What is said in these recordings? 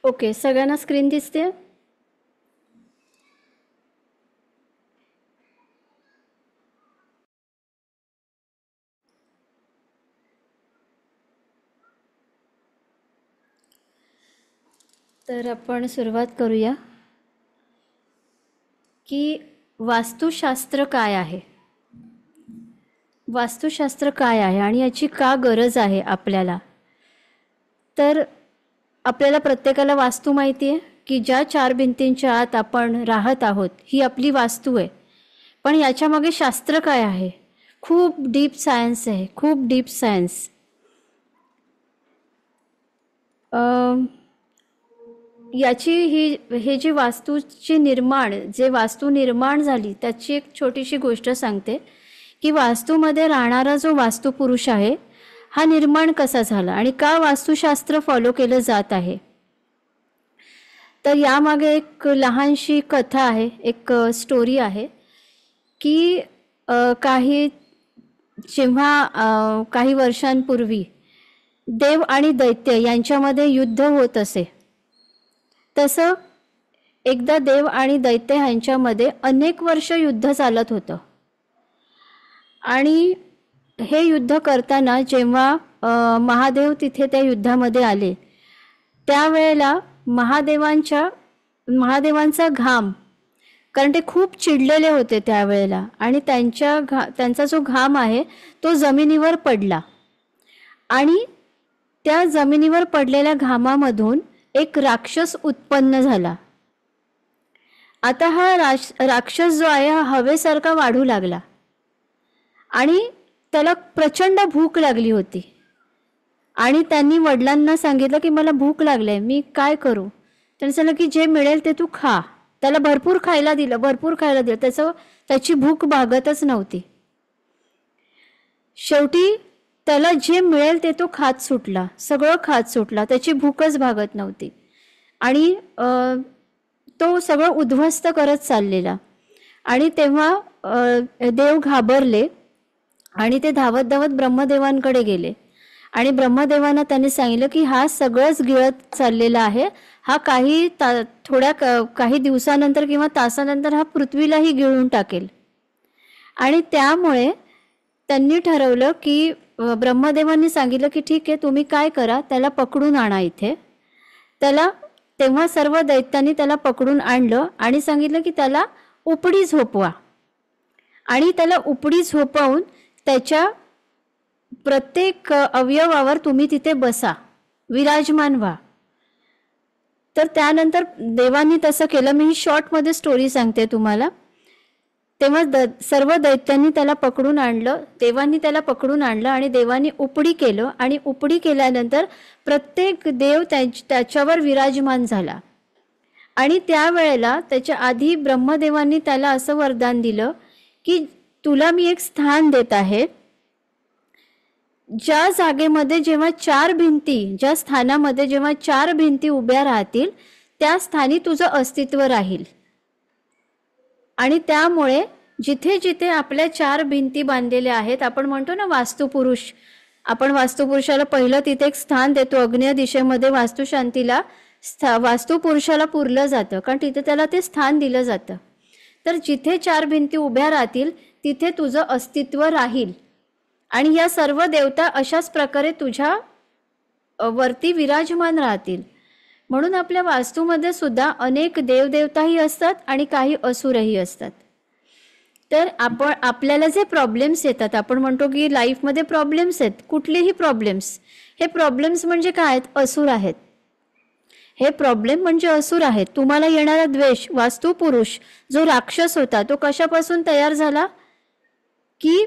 Okay, सगळ्यांना screen दिसते? तर आपण सुरुवात करूया की वास्तुशास्त्र काय आहे, वास्तुशास्त्र काय आहे आणि याची का गरज आहे आपल्याला. तर आपल्याला प्रत्येकाला वास्तू माहिती आहे की ज्या चार भिंतींच्या आत आपण राहत आहोत ही आपली वास्तू आहे. पण याच्यामागे शास्त्र काय आहे, खूप डीप सायन्स आहे, खूप डीप सायन्स. याची हे जी वास्तूची निर्माण, जे वास्तू निर्माण झाली त्याची एक छोटीशी गोष्ट सांगते की वास्तूमध्ये राहणारा जो वास्तुपुरुष आहे हा निर्माण कसा झाला आणि का वास्तुशास्त्र फॉलो केलं जात आहे. तर यामागे एक लहानशी कथा आहे, एक स्टोरी आहे की काही वर्षांपूर्वी देव आणि दैत्य यांच्यामध्ये युद्ध होत असे. तसं एकदा देव आणि दैत्य यांच्यामध्ये अनेक वर्ष युद्ध चालत होतं आणि हे युद्ध करताना जेव्हा महादेव तिथे त्या युद्धामध्ये आले त्यावेळेला महादेवांचा घाम, कारण ते खूप चिडलेले होते त्यावेळेला, आणि त्यांचा जो घाम आहे तो जमिनीवर पडला आणि त्या जमिनीवर पडलेल्या घामामधून एक राक्षस उत्पन्न झाला. आता हा राक्षस जो आहे हा हवेसारखा वाढू लागला आणि त्याला प्रचंड भूक लागली होती आणि त्यांनी वडिलांना सांगितलं की मला भूक लागली आहे, मी काय करू. त्यांनी सांगितलं की जे मिळेल ते तू खा. त्याला भरपूर खायला दिलं. त्याची भूक भागतच नव्हती. शेवटी त्याला जे मिळेल ते तो खात सुटला, सगळं खात सुटला, त्याची भूकच भागत नव्हती आणि तो सगळं उद्ध्वस्त करत चाललेला. आणि तेव्हा देव घाबरले आणि ते धावत धावत ब्रह्मदेवांकडे गेले आणि ब्रह्मदेवांना त्यांनी सांगितलं की हा सगळंच गिळत चाललेला आहे, हा काही दिवसानंतर किंवा तासानंतर हा पृथ्वीलाही गिळून टाकेल. आणि त्यामुळे त्यांनी ठरवलं की ब्रह्मदेवांनी सांगितलं की ठीक आहे, तुम्ही काय करा, त्याला पकडून आणा इथे. तेव्हा सर्व दैत्यांनी त्याला पकडून आणलं आणि सांगितलं की त्याला उपडी झोपवा आणि त्याला उपडी झोपवून त्याच्या प्रत्येक अवयवावर तुम्ही तिथे बसा, विराजमान व्हा. तर त्यानंतर देवांनी तसं केलं. मी ही शॉर्टमध्ये स्टोरी सांगते तुम्हाला. तेव्हा सर्व दैत्यांनी त्याला पकडून आणलं, देवांनी त्याला पकडून आणलं आणि देवांनी उपडी केलं आणि उपडी केल्यानंतर प्रत्येक देव त्याच्यावर विराजमान झाला. आणि त्यावेळेला त्याच्या आधी ब्रह्मदेवांनी त्याला असं वरदान दिलं की तुला मी एक स्थान देत आहे, ज्या स्थानामध्ये जेव्हा चार भिंती उभ्या राहतील त्या स्थानी तुझं अस्तित्व राहील. आणि त्यामुळे जिथे जिथे आपल्या चार भिंती बांधलेल्या आहेत, आपण म्हणतो ना वास्तुपुरुष, आपण वास्तुपुरुषाला पहिलं तिथे एक स्थान देतो. आग्नेय दिशेमध्ये वास्तुशांतीला वास्तुपुरुषाला पुरलं जातं कारण तिथे त्याला ते स्थान दिलं जातं. तर जिथे चार भिंती उभ्या राहतील तिथे तुझं अस्तित्व राहील आणि या सर्व देवता अशाच प्रकारे तुझ्या वरती विराजमान राहतील. म्हणून आपल्या वास्तूमध्ये सुद्धा अनेक देवदेवताही असतात आणि काही असुरही असतात. तर आपल्याला जे प्रॉब्लेम्स येतात, आपण म्हणतो की लाईफमध्ये प्रॉब्लेम्स आहेत, कुठलेही प्रॉब्लेम्स, हे प्रॉब्लेम्स म्हणजे काय आहेत, असुर आहेत. हे प्रॉब्लेम म्हणजे असुर आहेत. तुम्हाला येणारा द्वेष, वास्तुपुरुष जो राक्षस होता तो कशापासून तयार झाला की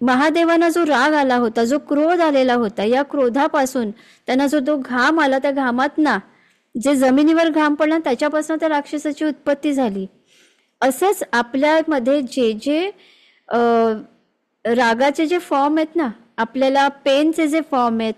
महादेवांना जो राग आला होता, जो क्रोध आलेला होता, या क्रोधापासून त्यांना जो तो घाम आला, त्या घामातना जे जमिनीवर घाम पडला त्याच्यापासून त्या राक्षसाची उत्पत्ती झाली. असंच आपल्यामध्ये जे रागाचे जे फॉर्म आहेत ना, आपल्याला पेनचे जे फॉर्म आहेत,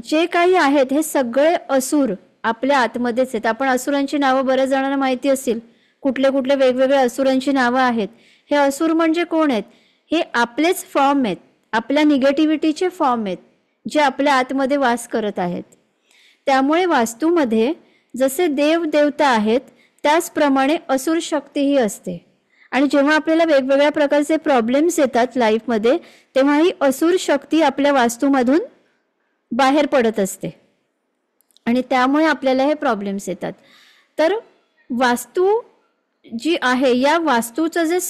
जे काही आहेत, हे सगळे असुर आपल्या आतमध्येच आहेत. आपण असुरांची नावं बऱ्याच जणांना माहिती असतील, कुठले कुठले वेगवेगळे असुरांची नावं आहेत. हे असुर म्हणजे कोण आहेत, हे आपलेच फॉर्म आहेत, आपल्या निगेटिव्हिटीचे फॉर्म आहेत जे आपल्या आतमध्ये वास करत आहेत. त्यामुळे वास्तूमध्ये जसे देव देवता आहेत त्याचप्रमाणे असुर शक्तीही असते. आणि जेव्हा आपल्याला वेगवेगळ्या प्रकारचे प्रॉब्लेम्स येतात लाईफमध्ये, तेव्हा ही असुर शक्ती आपल्या वास्तूमधून बाहेर पडत असते आणि त्यामुळे आपल्याला हे प्रॉब्लेम्स येतात. तर वास्तू जी आहे, या वास्तूचं जे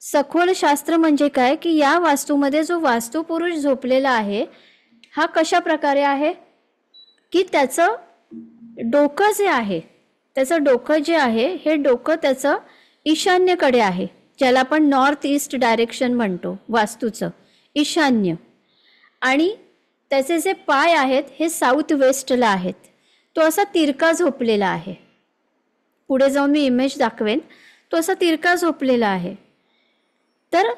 सखोल शास्त्र म्हणजे काय की या वास्तूमध्ये जो वास्तुपुरुष झोपलेला आहे हा कशा प्रकारे आहे की त्याचं डोकं जे आहे, त्याचं डोकं जे आहे हे डोकं त्याचं ईशान्येकडे आहे, ज्याला आपण नॉर्थ ईस्ट डायरेक्शन म्हणतो वास्तूचं, ईशान्य. आणि त्याचे जे पाय आहेत हे साऊथ वेस्टला आहेत. तो असा तिरका झोपलेला आहे. पुढे जाऊन मी इमेज दाखवेन. तो असा तिरका झोपलेला आहे. तर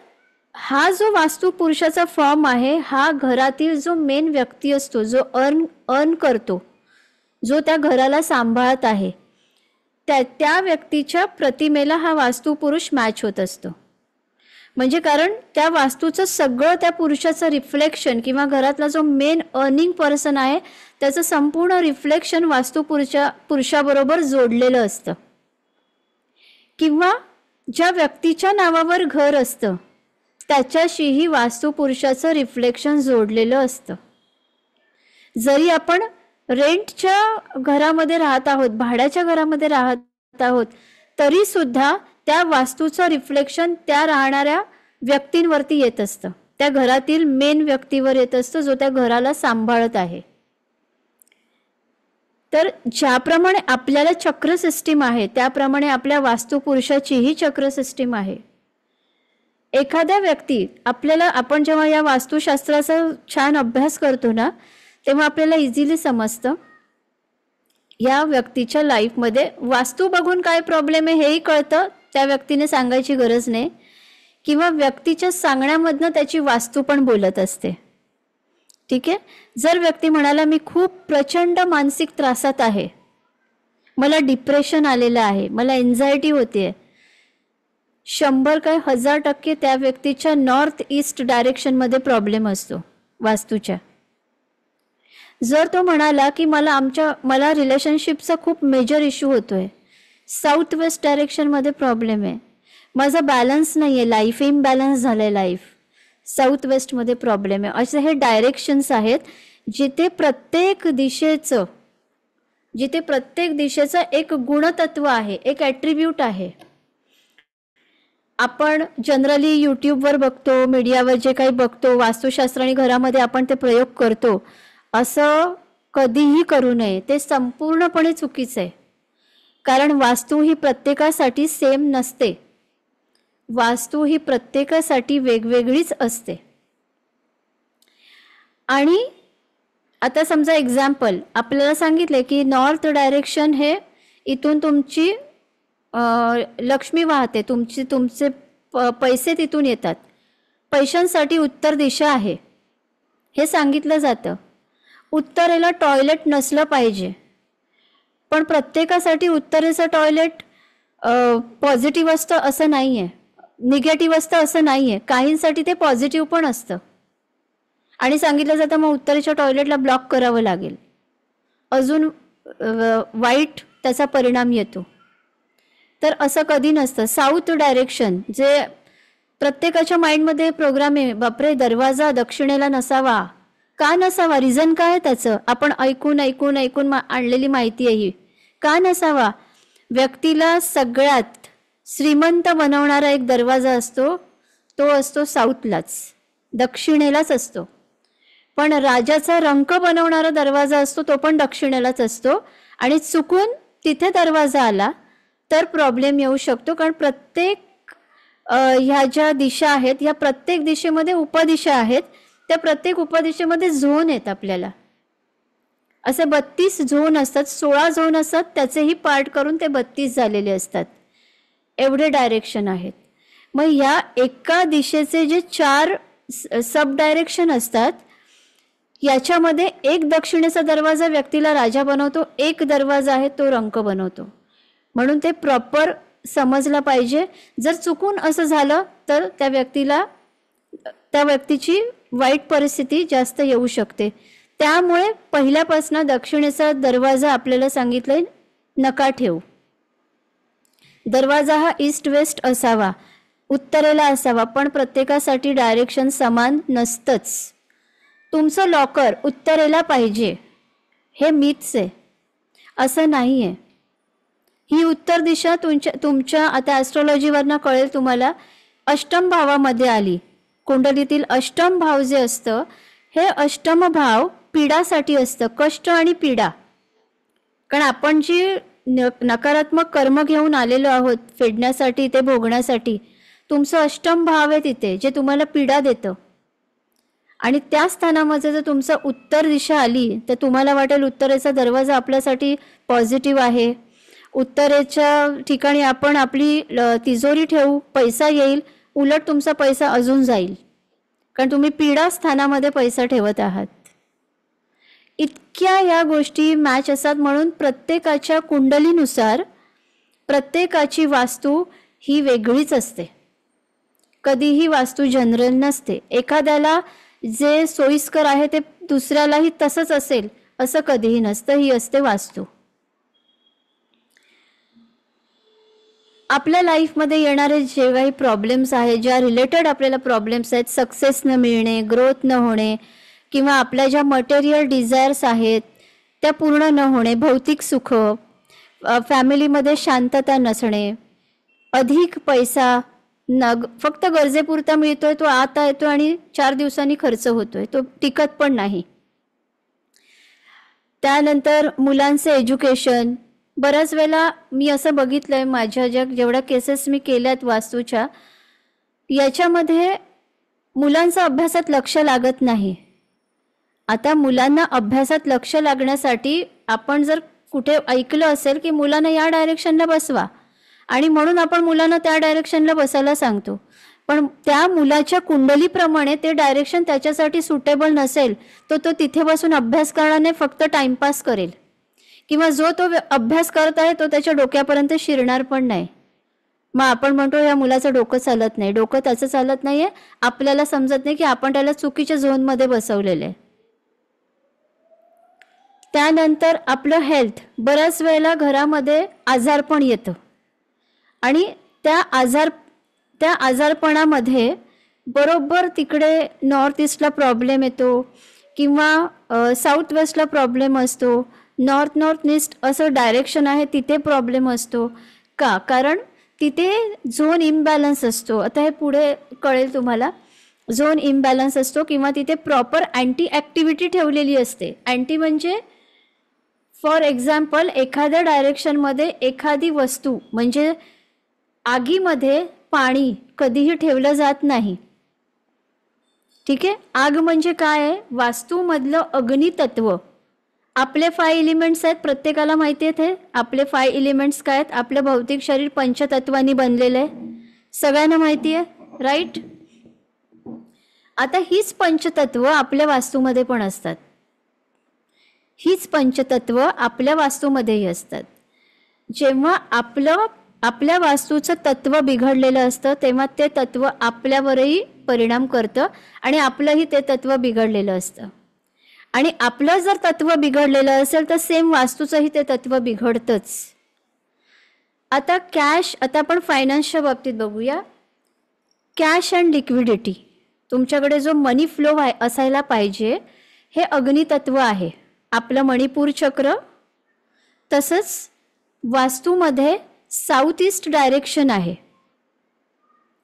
हा जो वास्तू पुरुषाचा फॉर्म आहे, हा घरातील जो मेन व्यक्ती असतो, जो अर्न करतो, जो त्या घराला सांभाळत आहे, त्या व्यक्तीच्या प्रतिमेला हा वास्तू पुरुष मॅच होत असतो. म्हणजे कारण त्या वास्तूचं सगळं त्या पुरुषाचं रिफ्लेक्शन किंवा घरातला जो मेन अर्निंग पर्सन आहे त्याचं संपूर्ण रिफ्लेक्शन वास्तू पुरुषाबरोबर जोडलेलं असतं. किंवा ज्या व्यक्तीच्या नावावर घर असतं त्याच्याशीही वास्तू पुरुषाचं रिफ्लेक्शन जोडलेलं असतं. जरी आपण रेंटच्या घरामध्ये राहत आहोत, भाड्याच्या घरामध्ये राहत आहोत, तरी सुद्धा त्या वास्तूचं रिफ्लेक्शन त्या राहणाऱ्या व्यक्तींवरती येत असतं, त्या घरातील मेन व्यक्तीवर येत असतं जो त्या घराला सांभाळत आहे. तर ज्याप्रमाणे आपल्याला चक्र सिस्टीम आहे त्याप्रमाणे आपल्या वास्तुपुरुषाचीही चक्र सिस्टीम आहे. एखाद्या व्यक्ती आपण जेव्हा या वास्तुशास्त्राचा छान अभ्यास करतो ना, तेव्हा आपल्याला इझिली समजतं या व्यक्तीच्या लाईफमध्ये वास्तू बघून काय प्रॉब्लेम आहे हेही कळतं, त्या व्यक्तीने सांगायची गरज नाही, किंवा व्यक्तीच्या सांगण्यामधनं त्याची वास्तू पण बोलत असते. ठीक आहे. जर व्यक्ती म्हणाला मी खूप प्रचंड मानसिक त्रासात आहे, मला डिप्रेशन आलेलं आहे, मला एन्झायटी होते, 100 काय 1000% त्या व्यक्तीच्या नॉर्थ ईस्ट डायरेक्शनमध्ये प्रॉब्लेम असतो वास्तूच्या. जर तो म्हणाला की मला रिलेशनशिपचा खूप मेजर इश्यू होतोय, साऊथ वेस्ट डायरेक्शनमध्ये प्रॉब्लेम आहे, माझा बॅलन्स नाही आहे, लाईफ इम्बॅलन्स झालं आहे, लाईफ साऊथ वेस्टमध्ये प्रॉब्लेम आहे, असे हे डायरेक्शन्स आहेत जिथे प्रत्येक दिशेचं एक गुणतत्व आहे, एक ॲट्रिब्यूट आहे. आपण जनरली यूट्यूबवर बघतो, मीडियावर जे काही बघतो, वास्तुशास्त्राने घरामध्ये आपण ते प्रयोग करतो, असं कधीही करू नये. ते संपूर्णपणे चुकीचं आहे. कारण वास्तू ही प्रत्येकासाठी सेम नसते, वास्तू ही प्रत्येकासाठी वेगवेगळीच असते. आणि आता समजा एक्झाम्पल आपल्याला सांगितले की नॉर्थ डायरेक्शन हे इथून तुमची लक्ष्मी वाहते, तुमचे पैसे तिथून येतात, पैशांसाठी उत्तर दिशा आहे हे सांगितलं जातं. उत्तरेला टॉयलेट नसलं पाहिजे, पण प्रत्येकासाठी उत्तरेचं टॉयलेट पॉझिटिव्ह असतं असं नाही आहे, निगेटिव्ह असतं असं नाही आहे, काहींसाठी ते पॉझिटिव्ह पण असतं. आणि सांगितलं जातं मग उत्तरेच्या टॉयलेटला ब्लॉक करावं लागेल, अजून वाईट त्याचा परिणाम येतो. तर असं कधी नसतं. साऊथ डायरेक्शन जे प्रत्येकाच्या माइंडमध्ये प्रोग्राम आहे, बापरे दरवाजा दक्षिणेला नसावा, का नसावा, रिझन काय आहे त्याचं, आपण ऐकून आणलेली माहिती आहे ही. का नसावा? व्यक्तीला सगळ्यात श्रीमंत बनवणारा एक दरवाजा असतो, तो असतो साऊथलाच, दक्षिणेलाच असतो. पण राजाचा रंक बनवणारा दरवाजा असतो तो पण दक्षिणेलाच असतो. आणि चुकून तिथे दरवाजा आला तर प्रॉब्लेम येऊ शकतो, कारण प्रत्येक ह्या ज्या दिशा आहेत या प्रत्येक दिशेमध्ये उपदिशा आहेत, त्या प्रत्येक उपदिशेमध्ये झोन आहेत. आपल्याला असे 32 झोन असतात, 16 झोन असतात, त्याचेही पार्ट करून ते 32 झालेले असतात. एवढे डायरेक्शन आहेत. मग या एका दिशेचे जे 4 सब डायरेक्शन असतात याच्यामध्ये एक दक्षिणेचा दरवाजा व्यक्तीला राजा बनवतो, एक दरवाजा आहे तो रंक बनवतो. म्हणून ते प्रॉपर समजलं पाहिजे. जर चुकून असं झालं तर त्या व्यक्तीची वाईट परिस्थिती जास्त येऊ शकते. त्यामुळे पहिल्यापासून दक्षिणेचा दरवाजा आपल्याला सांगितलंय नका ठेवू. दरवाजा हा ईस्ट वेस्ट असावा, उत्तरेला असावा, पण प्रत्येकासाठी डायरेक्शन समान नसतंच. तुमचं लॉकर उत्तरेला पाहिजे हे मीच आहे असं नाही आहे. ही उत्तर दिशा तुमच्या आता ॲस्ट्रॉलॉजीवरनं कळेल तुम्हाला, अष्टम भावामध्ये आली. कुंडलीतील अष्टम भाव जे असतं हे अष्टम भाव पीडासाठी असतं, कष्ट आणि पीडा. कारण आपण जी नकारात्मक कर्म घेऊन आलेलो आहोत फेडण्यासाठी, ते भोगण्यासाठी, तुमचं अष्टम भाव आहे तिथे जे तुम्हाला पीडा देतं. आणि त्या स्थानामध्ये जर तुमचं उत्तर दिशा आली तर तुम्हाला वाटेल उत्तरेचा दरवाजा आपल्यासाठी पॉझिटिव्ह आहे, उत्तरेच्या ठिकाणी आपण आपली तिजोरी ठेवू, पैसा येईल, उलट तुमचा पैसा अजून जाईल, कारण तुम्ही पीडा स्थानामध्ये पैसा ठेवत आहात. इतक्या या गोष्टी मॅच असतात. म्हणून प्रत्येकाच्या कुंडलीनुसार प्रत्येकाची वास्तू ही वेगळीच असते. कधीही वास्तू जनरल नसते. एखाद्याला जे सोयीस्कर आहे ते दुसऱ्यालाही तसंच असेल असं कधीही नसतं. ही असते वास्तू. आपल्या लाईफमध्ये येणारे जे काही प्रॉब्लेम्स आहेत, ज्या रिलेटेड आपल्याला प्रॉब्लेम्स आहेत, सक्सेस न मिळणे, ग्रोथ न होणे, किंवा आपल्या ज्या मटेरियल डिझायर्स आहेत त्या पूर्ण न होणे, भौतिक सुख, फॅमिलीमध्ये शांतता नसणे, अधिक पैसा फक्त गरजेपुरता मिळतोय, तो आता येतो आणि 4 दिवसांनी खर्च होतोय, तो टिकत पण नाही. त्यानंतर मुलांचे एज्युकेशन. बऱ्याच वेळेला मी असं बघितलंय, माझ्या जेवढ्या केसेस मी केल्यात वास्तूच्या, याच्यामध्ये मुलांचं अभ्यासात लक्ष लागत नाही. आता मुलांना अभ्यासात लक्ष लागण्यासाठी आपण जर कुठे ऐकलं असेल की मुलांना या डायरेक्शनला बसवा, आणि म्हणून आपण मुलांना त्या डायरेक्शनला बसायला सांगतो, पण त्या मुलाच्या कुंडलीप्रमाणे ते डायरेक्शन त्याच्यासाठी सुटेबल नसेल, तो तिथे बसून अभ्यास करण्याने फक्त टाइमपास करेल, किंवा जो तो अभ्यास करत आहे तो त्याच्या डोक्यापर्यंत शिरणार पण नाही. मग आपण म्हणतो या मुलाचं डोकं चालत नाही. डोकं त्याचं चालत नाहीये, आपल्याला समजत नाही की आपण त्याला चुकीच्या झोनमध्ये बसवलेलं आहे. त्यानंतर आपलं हेल्थ. बऱ्याच वेळेला घरामध्ये आजारपण येतं, आणि त्या आजारपणामध्ये बरोबर तिकडे नॉर्थ ईस्टला प्रॉब्लेम येतो, किंवा साऊथ वेस्टला प्रॉब्लेम असतो, नॉर्थ ईस्ट असं डायरेक्शन आहे तिथे प्रॉब्लेम असतो. का? कारण तिथे झोन इम्बॅलन्स असतो. आता हे पुढे कळेल तुम्हाला. झोन इम्बॅलन्स असतो, किंवा तिथे प्रॉपर अँटी ॲक्टिव्हिटी ठेवलेली असते. अँटी म्हणजे फॉर एक्झाम्पल एखाद्या डायरेक्शनमध्ये एखादी वस्तू, म्हणजे आगीमध्ये पाणी कधीही ठेवलं जात नाही. ठीक आहे. आग म्हणजे काय आहे? वास्तूमधलं अग्नितत्व. आपले 5 एलिमेंट्स आहेत, प्रत्येकाला माहिती आहेत. आपले 5 एलिमेंट्स काय आहेत? आपलं भौतिक शरीर पंचतत्वांनी बनलेलं आहे, सगळ्यांना माहिती आहे, राईट? आता हीच पंचतत्व आपल्या वास्तूमध्ये पण असतात. हीच पंचतत्व आपल्या वास्तूमध्येही असतात. जेव्हा आपल्या वास्तूचं तत्व बिघडलेलं असतं तेव्हा ते तत्व आपल्यावरही परिणाम करतं, आणि आपलंही ते तत्व बिघडलेलं असतं. आणि आपलं जर तत्व बिघडलेलं असेल तर सेम वास्तूचंही ते तत्व बिघडतंच. आता आता आपण फायनान्सच्या बाबतीत बघूया. Cash and liquidity. तुमच्याकडे जो मनी फ्लो असायला पाहिजे, हे अग्नितत्व आहे. आपलं मणिपूर चक्र. तसंच वास्तूमध्ये साऊथ ईस्ट डायरेक्शन आहे.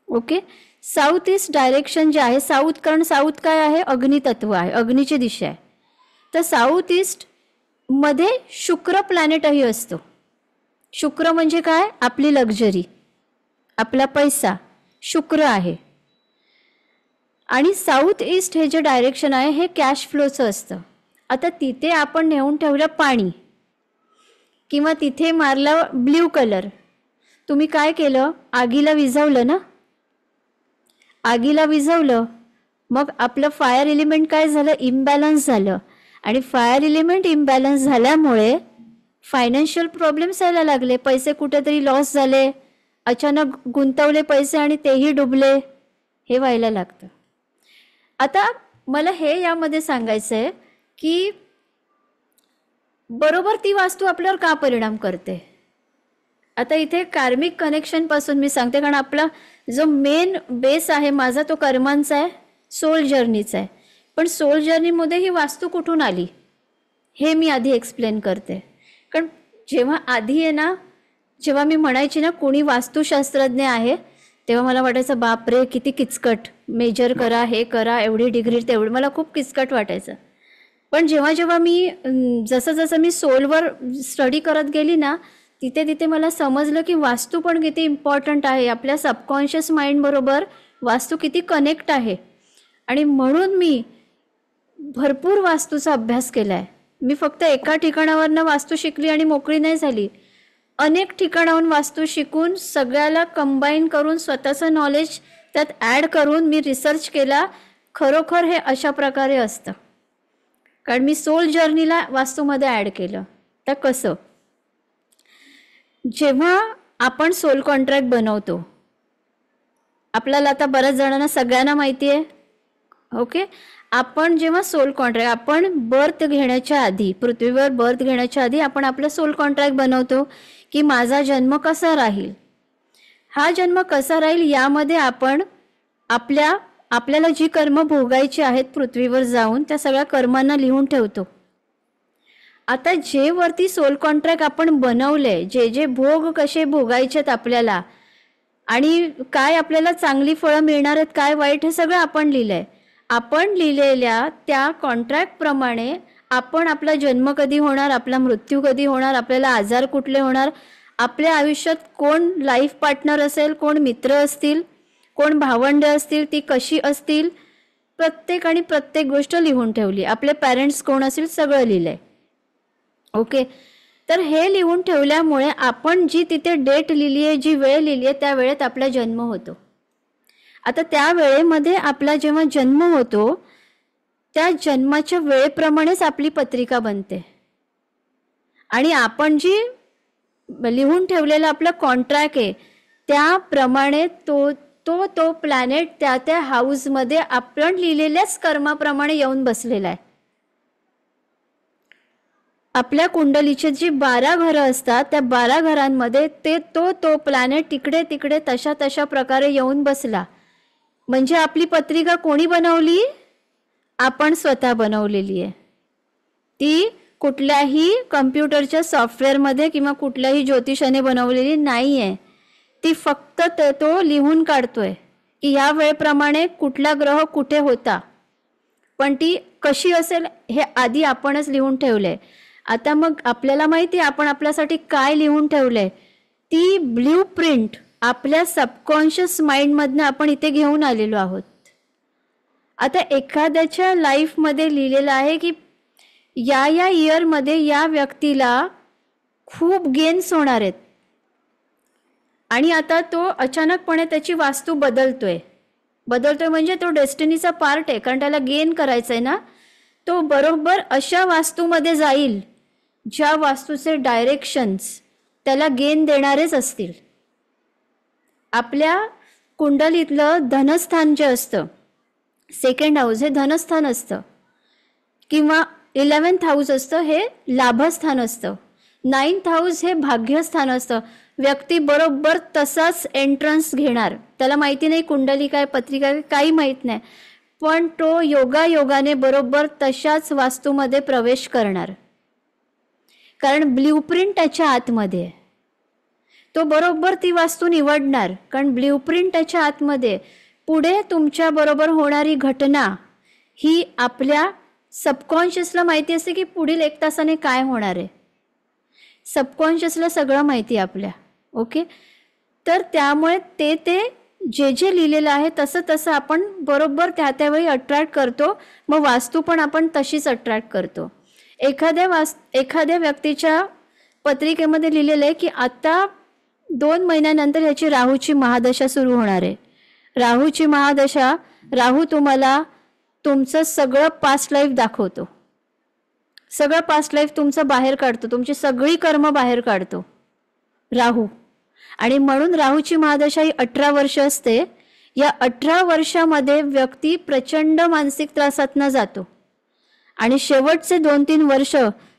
ओके. साऊथ ईस्ट डायरेक्शन जे आहे, साऊथ, कारण साऊथ काय आहे? अग्नितत्व आहे, अग्नीची दिशा आहे. तर साऊथ ईस्ट मध्ये शुक्र प्लॅनेटही असतो. शुक्र म्हणजे काय? आपली लक्झरी, आपला पैसा, शुक्र आहे. आणि साऊथ ईस्ट हे जे डायरेक्शन आहे हे कॅश फ्लोचं असतं. आता तिथे आपण नेऊन ठेवलं पाणी, किंवा तिथे मारलं ब्ल्यू कलर. तुम्ही काय केलं? आगीला विझवलं ना. आगीला विझवलं, मग आपलं फायर एलिमेंट काय झालं? इम्बॅलन्स झालं. आणि फायर एलिमेंट इम्बॅलन्स झाल्यामुळे फायनान्शियल प्रॉब्लेम्स यायला लागले. पैसे कुठेतरी लॉस झाले, अचानक गुंतवले पैसे आणि तेही डुबले, हे व्हायला लागतं. आता मला हे यामध्ये सांगायचं आहे की बरोबर ती वास्तू आपल्यावर का परिणाम करते. आता इथे कार्मिक कनेक्शन पासून मी सांगते, कारण आपला जो मेन बेस आहे माझा तो कर्मांचा आहे, सोल जर्नीचा आहे. पण सोल जर्नीमध्ये ही वास्तू कुठून आली हे मी आधी एक्सप्लेन करते. कारण जेव्हा आधी आहे ना, जेव्हा मी म्हणायची ना कोणी वास्तुशास्त्रज्ञ आहे, तेव्हा मला वाटायचं बापरे किती किचकट, मेजर करा, हे करा, एवढी डिग्री तेवढी, मला खूप किचकट वाटायचं. पण जेव्हा जेव्हा मी जसं जसं मी सोलवर स्टडी करत गेली ना, तिथे तिथे मला समजलं की वास्तू पण किती इम्पॉर्टंट आहे. आपल्या सबकॉन्शियस माइंड बरोबर वास्तू किती कनेक्ट आहे. आणि म्हणून मी भरपूर वास्तूचा अभ्यास केला आहे. मी फक्त एका ठिकाणावरनं वास्तू शिकली आणि मोकळी नाही झाली. अनेक ठिकाणाहून वास्तू शिकून सगळ्याला कंबाईन करून स्वतःचं नॉलेज त्यात ॲड करून मी रिसर्च केला. खरोखर हे अशा प्रकारे असतं, कारण मी सोल जर्नीला वास्तूमध्ये ॲड केलं. तर कसं, जेव्हा आपण सोल कॉन्ट्रॅक्ट बनवतो, आपल्याला आता बऱ्याच जणांना सगळ्यांना माहिती आहे, ओके, आपण जेव्हा सोल कॉन्ट्रॅक्ट, आपण बर्थ घेण्याच्या आधी, पृथ्वीवर बर्थ घेण्याच्या आधी आपण आपलं सोल कॉन्ट्रॅक्ट बनवतो की माझा जन्म कसा राहील, हा जन्म कसा राहील, यामध्ये आपण आपल्याला जी कर्म भोगायची आहेत पृथ्वीवर जाऊन त्या सगळ्या कर्मांना लिहून ठेवतो. आता जे वरती सोल कॉन्ट्रॅक्ट आपण बनवले, जे जे भोग कसे भोगायचेत आपल्याला आणि काय आपल्याला चांगली फळं मिळणार आहेत, काय वाईट, हे सगळं आपण लिहिलंय. आपण लिहिलेल्या त्या कॉन्ट्रॅक्टप्रमाणे आपण आपला जन्म कधी होणार, आपला मृत्यू कधी होणार, आपल्याला आजार कुठले होणार, आपल्या आयुष्यात कोण लाईफ पार्टनर असेल, कोण मित्र असतील, कोण भावंडे असतील, ती कशी असतील, प्रत्येक गोष्ट लिहून ठेवली. आपले पॅरेंट्स कोण असतील सगळं लिहिलंय. ओके, तर हे लिहून ठेवल्यामुळे आपण जी तिथे डेट लिहिली आहे, जी वेळ लिहिली आहे, त्या वेळेत आपला जन्म होतो. आता त्या वेळेमध्ये आपला जेव्हा जन्म होतो त्या जन्माच्या वेळेप्रमाणेच आपली पत्रिका बनते. आणि आपण जी लिहून ठेवलेला आपला कॉन्ट्रॅक्ट आहे त्याप्रमाणे तो प्लॅनेट त्या हाऊसमध्ये आपण लिहिलेल्याच कर्माप्रमाणे येऊन बसलेला आहे. आपल्या कुंडलीचे जी 12 घरं असतात त्या 12 घरांमध्ये तो प्लॅनेट तिकडे तिकडे तशा प्रकारे येऊन बसला. म्हणजे आपली पत्रिका कोणी बनवली, आपण स्वतः बनवलेली आहे. ती कुठल्याही कम्प्युटरच्या सॉफ्टवेअरमध्ये किंवा कुठल्याही ज्योतिषाने बनवलेली नाही आहे. ती फक्त तो लिहून काढतोय की ह्या वेळेप्रमाणे कुठला ग्रह कुठे होता, पण ती कशी असेल हे आधी आपणच लिहून ठेवलंय. आता मग आपल्याला माहिती आहे आपण आपल्यासाठी काय लिहून ठेवलंय. ती ब्ल्यू प्रिंट आपल्या सबकॉन्शियस माइंडमधनं आपण इथे घेऊन आलेलो आहोत. आता एखाद्याच्या लाईफमध्ये लिहिलेलं आहे की या इयरमध्ये या व्यक्तीला खूप गेन्स होणार आहेत आणि आता तो अचानकपणे त्याची वास्तू बदलतोय म्हणजे तो डेस्टिनीचा पार्ट आहे, कारण त्याला गेन करायचं आहे ना. तो बरोबर अशा वास्तूमध्ये जाईल ज्या वास्तूचे डायरेक्शन्स त्याला गेन देणारेच असतील. आपल्या कुंडलीतलं धनस्थान जे असतं, सेकंड हाऊस हे धनस्थान असतं किंवा 11th हाऊस असतं हे लाभस्थान असतं, 9th हाऊस हे भाग्यस्थान असतं. व्यक्ती बरोबर तसाच एंट्रन्स घेणार, त्याला माहिती नाही कुंडली काय पत्रिका काय काही माहीत नाही, पण तो योगाने बरोबर तशाच वास्तूमध्ये प्रवेश करणार, कारण ब्ल्यूप्रिंट त्याच्या आतमध्ये आहे. तो बरोबर ती वास्तू निवडणार, कारण ब्ल्यूप्रिंट त्याच्या आतमध्ये. पुढे तुमच्या बरोबर होणारी घटना ही आपल्या सबकॉन्शियसला माहिती असते की पुढील 1 तासाने काय होणार आहे. सबकॉन्शियसला सगळं माहिती आहे आपल्या. ओके, तर त्यामुळे ते जे लिहिलेलं आहे तसं आपण बरोबर त्यावेळी अट्रॅक्ट करतो. मग वास्तू पण आपण तशीच अट्रॅक्ट करतो. एखाद्या व्यक्तीच्या पत्रिकेमध्ये लिहिलेलं आहे की आता 2 महिन्यानंतर ह्याची राहूची महादशा सुरू होणार आहे. राहूची महादशा, राहू तुम्हाला तुमचं सगळं पास्ट लाईफ दाखवतो, सगळं पास्ट लाईफ तुमचं बाहेर काढतो, तुमची सगळी कर्म बाहेर काढतो राहू. आणि म्हणून राहूची महादशा ही 18 वर्ष असते. या 18 वर्षामध्ये व्यक्ती प्रचंड मानसिक त्रासातनं जातो आणि शेवटचे 2-3 वर्ष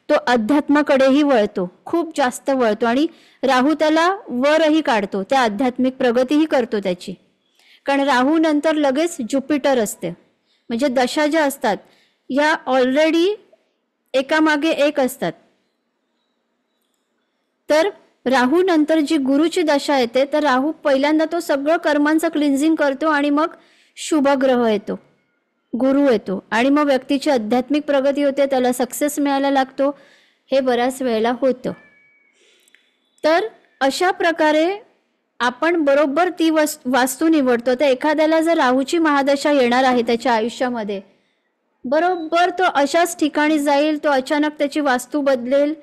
तो अध्यात्माकडेही वळतो, खूप जास्त वळतो आणि राहू त्याला वरही काढतो, त्या आध्यात्मिक प्रगतीही करतो त्याची. कारण राहू नंतर लगेच ज्युपिटर असते. म्हणजे दशा ज्या असतात या ऑलरेडी एकामागे एक असतात. तर राहू नंतर जी गुरुची दशा येते तर राहू पहिल्यांदा तो सगळं कर्मांचं क्लिन्झिंग करतो आणि मग शुभ ग्रह येतो, गुरु येतो आणि मग व्यक्तीची आध्यात्मिक प्रगती होते, त्याला सक्सेस मिळायला लागतो. हे बऱ्याच वेळेला होतं. तर अशा प्रकारे आपण बरोबर ती वास्तू निवडतो. तर एखाद्याला जर राहूची महादशा येणार आहे त्याच्या आयुष्यामध्ये, बरोबर तो अशाच ठिकाणी जाईल, तो अचानक त्याची वास्तू बदलेल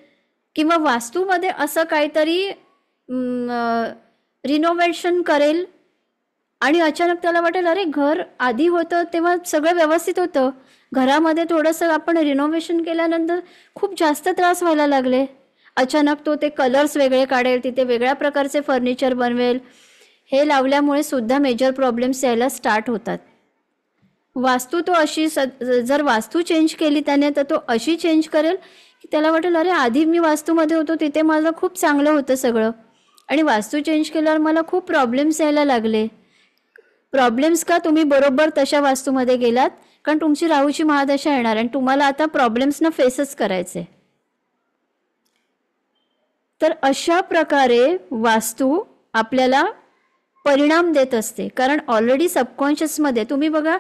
किंवा वास्तूमध्ये असं काहीतरी रिनोव्हेशन करेल आणि अचानक त्याला वाटेल अरे घर आधी होतं तेव्हा सगळं व्यवस्थित होतं, घरामध्ये थोडंसं आपण रिनोव्हेशन केल्यानंतर खूप जास्त त्रास व्हायला लागले. अचानक तो ते कलर्स वेगळे काढेल, तिथे वेगळ्या प्रकारचे फर्निचर बनवेल. हे लावल्यामुळे सुद्धा मेजर प्रॉब्लेम्स यायला स्टार्ट होतात. वास्तू तो अशी जर वास्तू चेंज केली त्याने तर तो अशी चेंज करेल की त्याला वाटेल अरे आधी मी वास्तूमध्ये होतो तिथे मला खूप चांगलं होतं सगळं आणि वास्तू चेंज केल्यावर मला खूप प्रॉब्लेम्स यायला लागले. प्रॉब्लेम्स का? तुम्ही बरोबर तशा वास्तूमध्ये गेलात, कारण तुमची राहूची महादशा येणार आणि तुम्हाला आता प्रॉब्लेम्सना फेसच करायचे. तर अशा प्रकारे वास्तू आपल्याला परिणाम देत असते. कारण ऑलरेडी सबकॉन्शियसमध्ये तुम्ही बघा,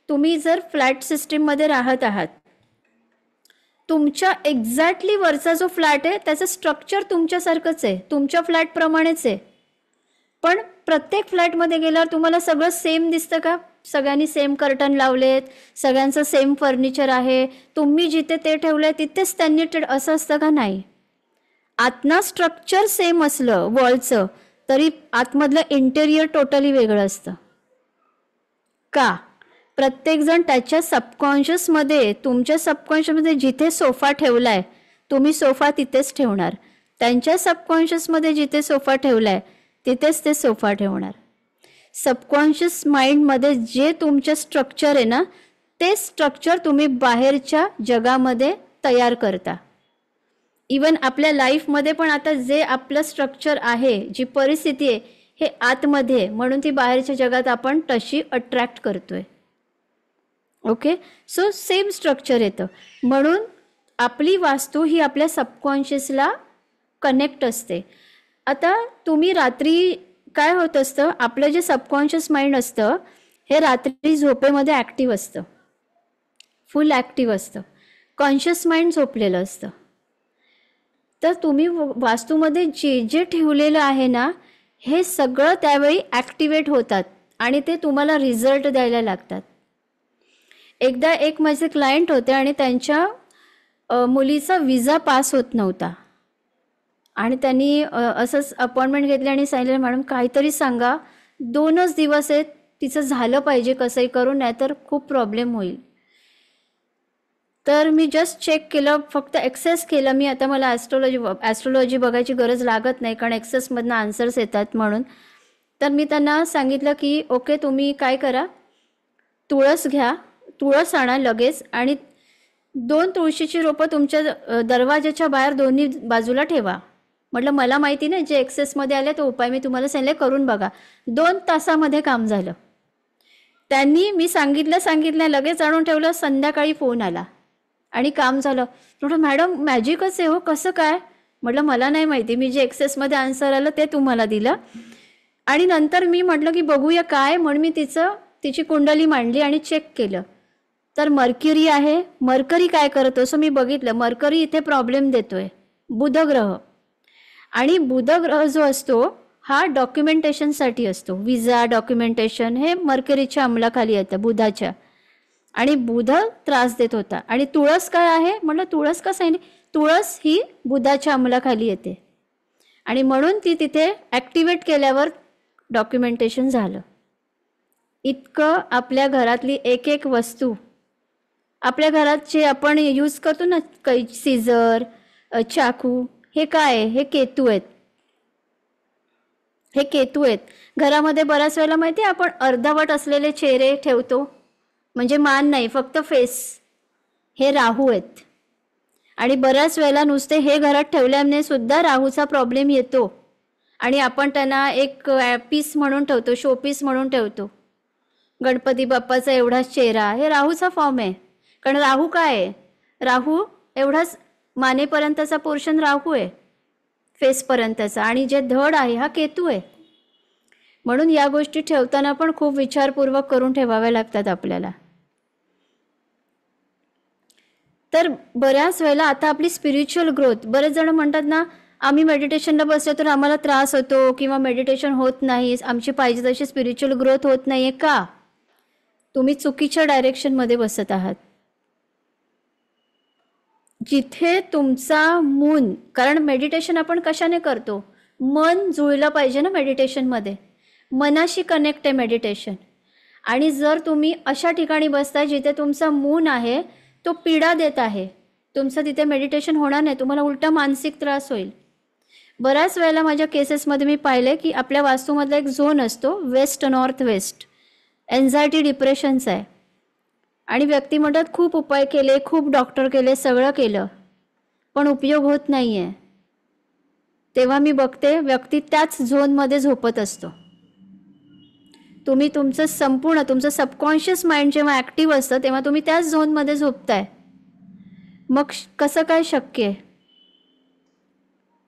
तुम्ही जर फ्लॅट सिस्टीममध्ये राहत आहात, तुमच्या एक्झॅक्टली वरचा जो फ्लॅट आहे त्याचं स्ट्रक्चर तुमच्यासारखंच आहे, तुमच्या फ्लॅटप्रमाणेच आहे. पण प्रत्येक फ्लॅटमध्ये गेल्यावर तुम्हाला सगळं सेम दिसतं का? सगळ्यांनी सेम कर्टन लावलेत, सगळ्यांचं सेम फर्निचर आहे, तुम्ही जिथे ते ठेवलंय तिथेच त्यांनी असं असतं का? नाही. आतना स्ट्रक्चर सेम असलं वॉलचं तरी आतमधलं इंटेरियर टोटली वेगळं असतं. का? प्रत्येकजण त्याच्या सबकॉन्शियसमध्ये, तुमच्या सबकॉन्शियसमध्ये जिथे सोफा ठेवलाय तुम्ही सोफा तिथेच ठेवणार, त्यांच्या सबकॉन्शियसमध्ये जिथे सोफा ठेवलाय तिथेच ते सोफा ठेवणार. सबकॉन्शियस माइंडमध्ये जे तुमचं स्ट्रक्चर आहे ना, ते स्ट्रक्चर तुम्ही बाहेरच्या जगामध्ये तयार करता. इवन आपल्या लाईफमध्ये पण आता जे आपलं स्ट्रक्चर आहे, जी परिस्थिती आहे, हे आतमध्ये, म्हणून ती बाहेरच्या जगात आपण तशी अट्रॅक्ट करतोय. ओके, सो सेम स्ट्रक्चर येतं. म्हणून आपली वास्तू ही आपल्या सबकॉन्शियसला कनेक्ट असते. आता तुम्ही रात्री काय होत असतं, आपलं जे सबकॉन्शियस माइंड असतं हे रात्री झोपेमध्ये ॲक्टिव्ह असतं, फुल ॲक्टिव्ह असतं. कॉन्शियस माइंड झोपलेलं असतं. तर तुम्ही वास्तूमध्ये जे जे ठेवलेलं आहे ना, हे सगळं त्यावेळी ॲक्टिवेट होतात आणि ते तुम्हाला रिझल्ट द्यायला लागतात. एकदा एक माझे क्लायंट होते आणि त्यांच्या मुलीचा विजा पास होत नव्हता आणि त्यांनी असंच अपॉइंटमेंट घेतली आणि सांगितलं मॅडम काहीतरी सांगा, 2च दिवस आहेत, तिचं झालं पाहिजे कसंही करून, नाहीतर खूप प्रॉब्लेम होईल. तर मी जस्ट चेक केलं, फक्त ॲक्सेस केलं मी. आता मला ॲस्ट्रोलॉजी बघायची गरज लागत नाही कारण ॲक्सेसमधनं आन्सर्स येतात म्हणून. तर मी त्यांना सांगितलं की ओके, तुम्ही काय करा, तुळस घ्या, तुळस आणा लगेच आणि 2 तुळशीची रोपं तुमच्या दरवाजाच्या बाहेर दोन्ही बाजूला ठेवा. म्हटलं मला माहिती नाही, जे ॲक्सेसमध्ये आले तो उपाय मी तुम्हाला सांगितले, करून बघा. 2 तासामध्ये काम झालं. त्यांनी मी सांगितलं लगेच आणून ठेवलं. संध्याकाळी फोन आला आणि काम झालं. म्हटलं मॅडम मॅजिकच आहे हो, कसं काय? म्हटलं मला नाही माहिती, मी जे ॲक्सेसमध्ये आन्सर आलं ते तुम्हाला दिलं. आणि नंतर मी म्हटलं की बघूया काय, म्हणून मी तिची कुंडली मांडली आणि चेक केलं. तर मर्क्युरी आहे. मर्करी काय करतो असं मी बघितलं. मर्करी इथे प्रॉब्लेम देतोय, बुध ग्रह. आणि बुध ग्रह जो असतो हा डॉक्युमेंटेशनसाठी असतो. विजा, डॉक्युमेंटेशन हे मर्करीच्या अंमलाखाली येतं, बुधाच्या. आणि बुध त्रास देत होता. आणि तुळस काय आहे? म्हटलं तुळस का सांगितली? तुळस ही बुधाच्या अंमलाखाली येते आणि म्हणून ती तिथे ॲक्टिवेट केल्यावर डॉक्युमेंटेशन झालं. इतकं आपल्या घरातली एक एक वस्तू, आपल्या घरात जे आपण यूज करतो ना, सीझर, चाकू, हे काय आहे? हे केतू आहेत. हे केतू आहेत. घरामध्ये बऱ्याच वेळेला माहिती आहे आपण अर्धवट असलेले चेहरे ठेवतो, म्हणजे मान नाही, फक्त फेस. हे राहू आहेत. आणि बऱ्याच वेळेला नुसते हे घरात ठेवल्याने सुद्धा राहूचा प्रॉब्लेम येतो आणि आपण त्यांना एक पीस म्हणून ठेवतो, शोपीस म्हणून ठेवतो. गणपती बाप्पाचा एवढाच चेहरा, हे राहूचा फॉर्म आहे. कारण राहू काय आहे, राहू एवढाच मानेपर्यंतचा पोर्शन राहू आहे, फेसपर्यंतचा, आणि जे धड आहे हा केतू आहे. म्हणून या गोष्टी ठेवताना पण खूप विचारपूर्वक करून ठेवाव्या लागतात आपल्याला. तर बऱ्याच वेळेला आता आपली स्पिरिच्युअल ग्रोथ, बरेच जण म्हणतात ना, आम्ही मेडिटेशनला बसलो तर आम्हाला त्रास होतो किंवा मेडिटेशन होत नाही, आमची पाहिजे तशी स्पिरिच्युअल ग्रोथ होत नाहीये. का? तुम्ही चुकीच्या डायरेक्शनमध्ये बसत आहात. जिथे तुमचा मून, कारण मेडिटेशन आपण कशाने करतो, मन जुळलं पाहिजे ना मेडिटेशनमध्ये, मनाशी कनेक्ट आहे मेडिटेशन. आणि जर तुम्ही अशा ठिकाणी बसताय जिथे तुमचा मून आहे, तो पीडा देत आहे, तुमचं तिथे मेडिटेशन होणार नाही, तुम्हाला उलटा मानसिक त्रास होईल. बऱ्याच वेळेला माझ्या केसेसमध्ये मी पाहिलं की आपल्या वास्तूमधला एक झोन असतो वेस्ट नॉर्थ वेस्ट, एन्झायटी डिप्रेशनचा आहे. आणि व्यक्ती म्हणतात खूप उपाय केले, खूप डॉक्टर केले, सगळं केलं, पण उपयोग होत नाही आहे. तेव्हा मी बघते व्यक्ती त्याच झोनमध्ये झोपत असतो. तुम्ही तुमचं संपूर्ण, तुमचं सबकॉन्शियस माइंड जेव्हा ॲक्टिव्ह असतं तेव्हा तुम्ही त्याच झोनमध्ये झोपताय. मग कसं काय शक्य आहे?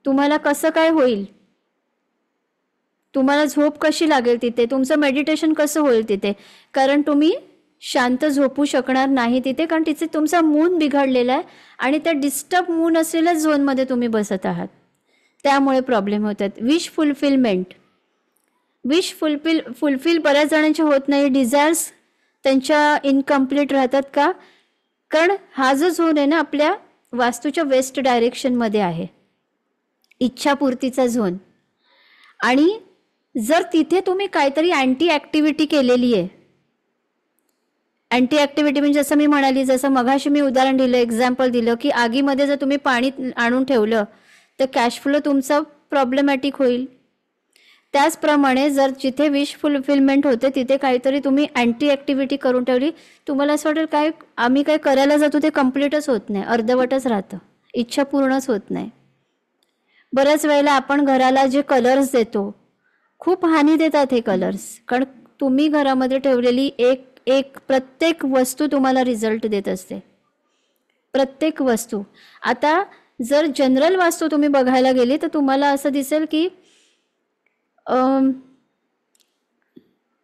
तुम्हाला कसं काय होईल? तुम्हाला झोप कशी लागेल तिथे? तुमचं मेडिटेशन कसं होईल तिथे? कारण तुम्ही शांत झोपू शकणार नाही तिथे, कारण तिथे तुमचा मून बिघडलेला आहे आणि त्या डिस्टर्ब मून असलेल्या झोनमध्ये तुम्ही बसत आहात. त्यामुळे प्रॉब्लेम होतात. विश फुलफिलमेंट, विश फुलफिल बऱ्याच जणांचे होत नाही. डिझायर्स त्यांच्या इनकम्प्लीट राहतात. का? कारण हा जो झोन आहे ना आपल्या वास्तूच्या वेस्ट डायरेक्शनमध्ये आहे, इच्छापूर्तीचा झोन. आणि जर तिथे तुम्ही काहीतरी अँटी ॲक्टिव्हिटी केलेली आहे, अँटी ॲक्टिव्हिटी म्हणजे जसं मी म्हणाली, जसं मघाशी मी उदाहरण दिलं, एक्झाम्पल दिलं की आगीमध्ये जर तुम्ही पाणी आणून ठेवलं तर कॅश फ्लो तुमचा प्रॉब्लेमॅटिक होईल. त्याचप्रमाणे जर जिथे विश फुलफिलमेंट होते तिथे काहीतरी तुम्ही अँटी ॲक्टिव्हिटी करून ठेवली, तुम्हाला असं वाटेल काय आम्ही काय करायला जातो ते कम्प्लीटच होत नाही, अर्धवटच राहतं, इच्छा पूर्णच होत नाही. बऱ्याच वेळेला आपण घराला जे कलर्स देतो खूप हानी देतात हे कलर्स, कारण तुम्ही घरामध्ये ठेवलेली एक प्रत्येक वस्तू तुम्हाला रिझल्ट देत असते, प्रत्येक वस्तू. आता जर जनरल वास्तू तुम्ही बघायला गेली तर तुम्हाला असं दिसेल की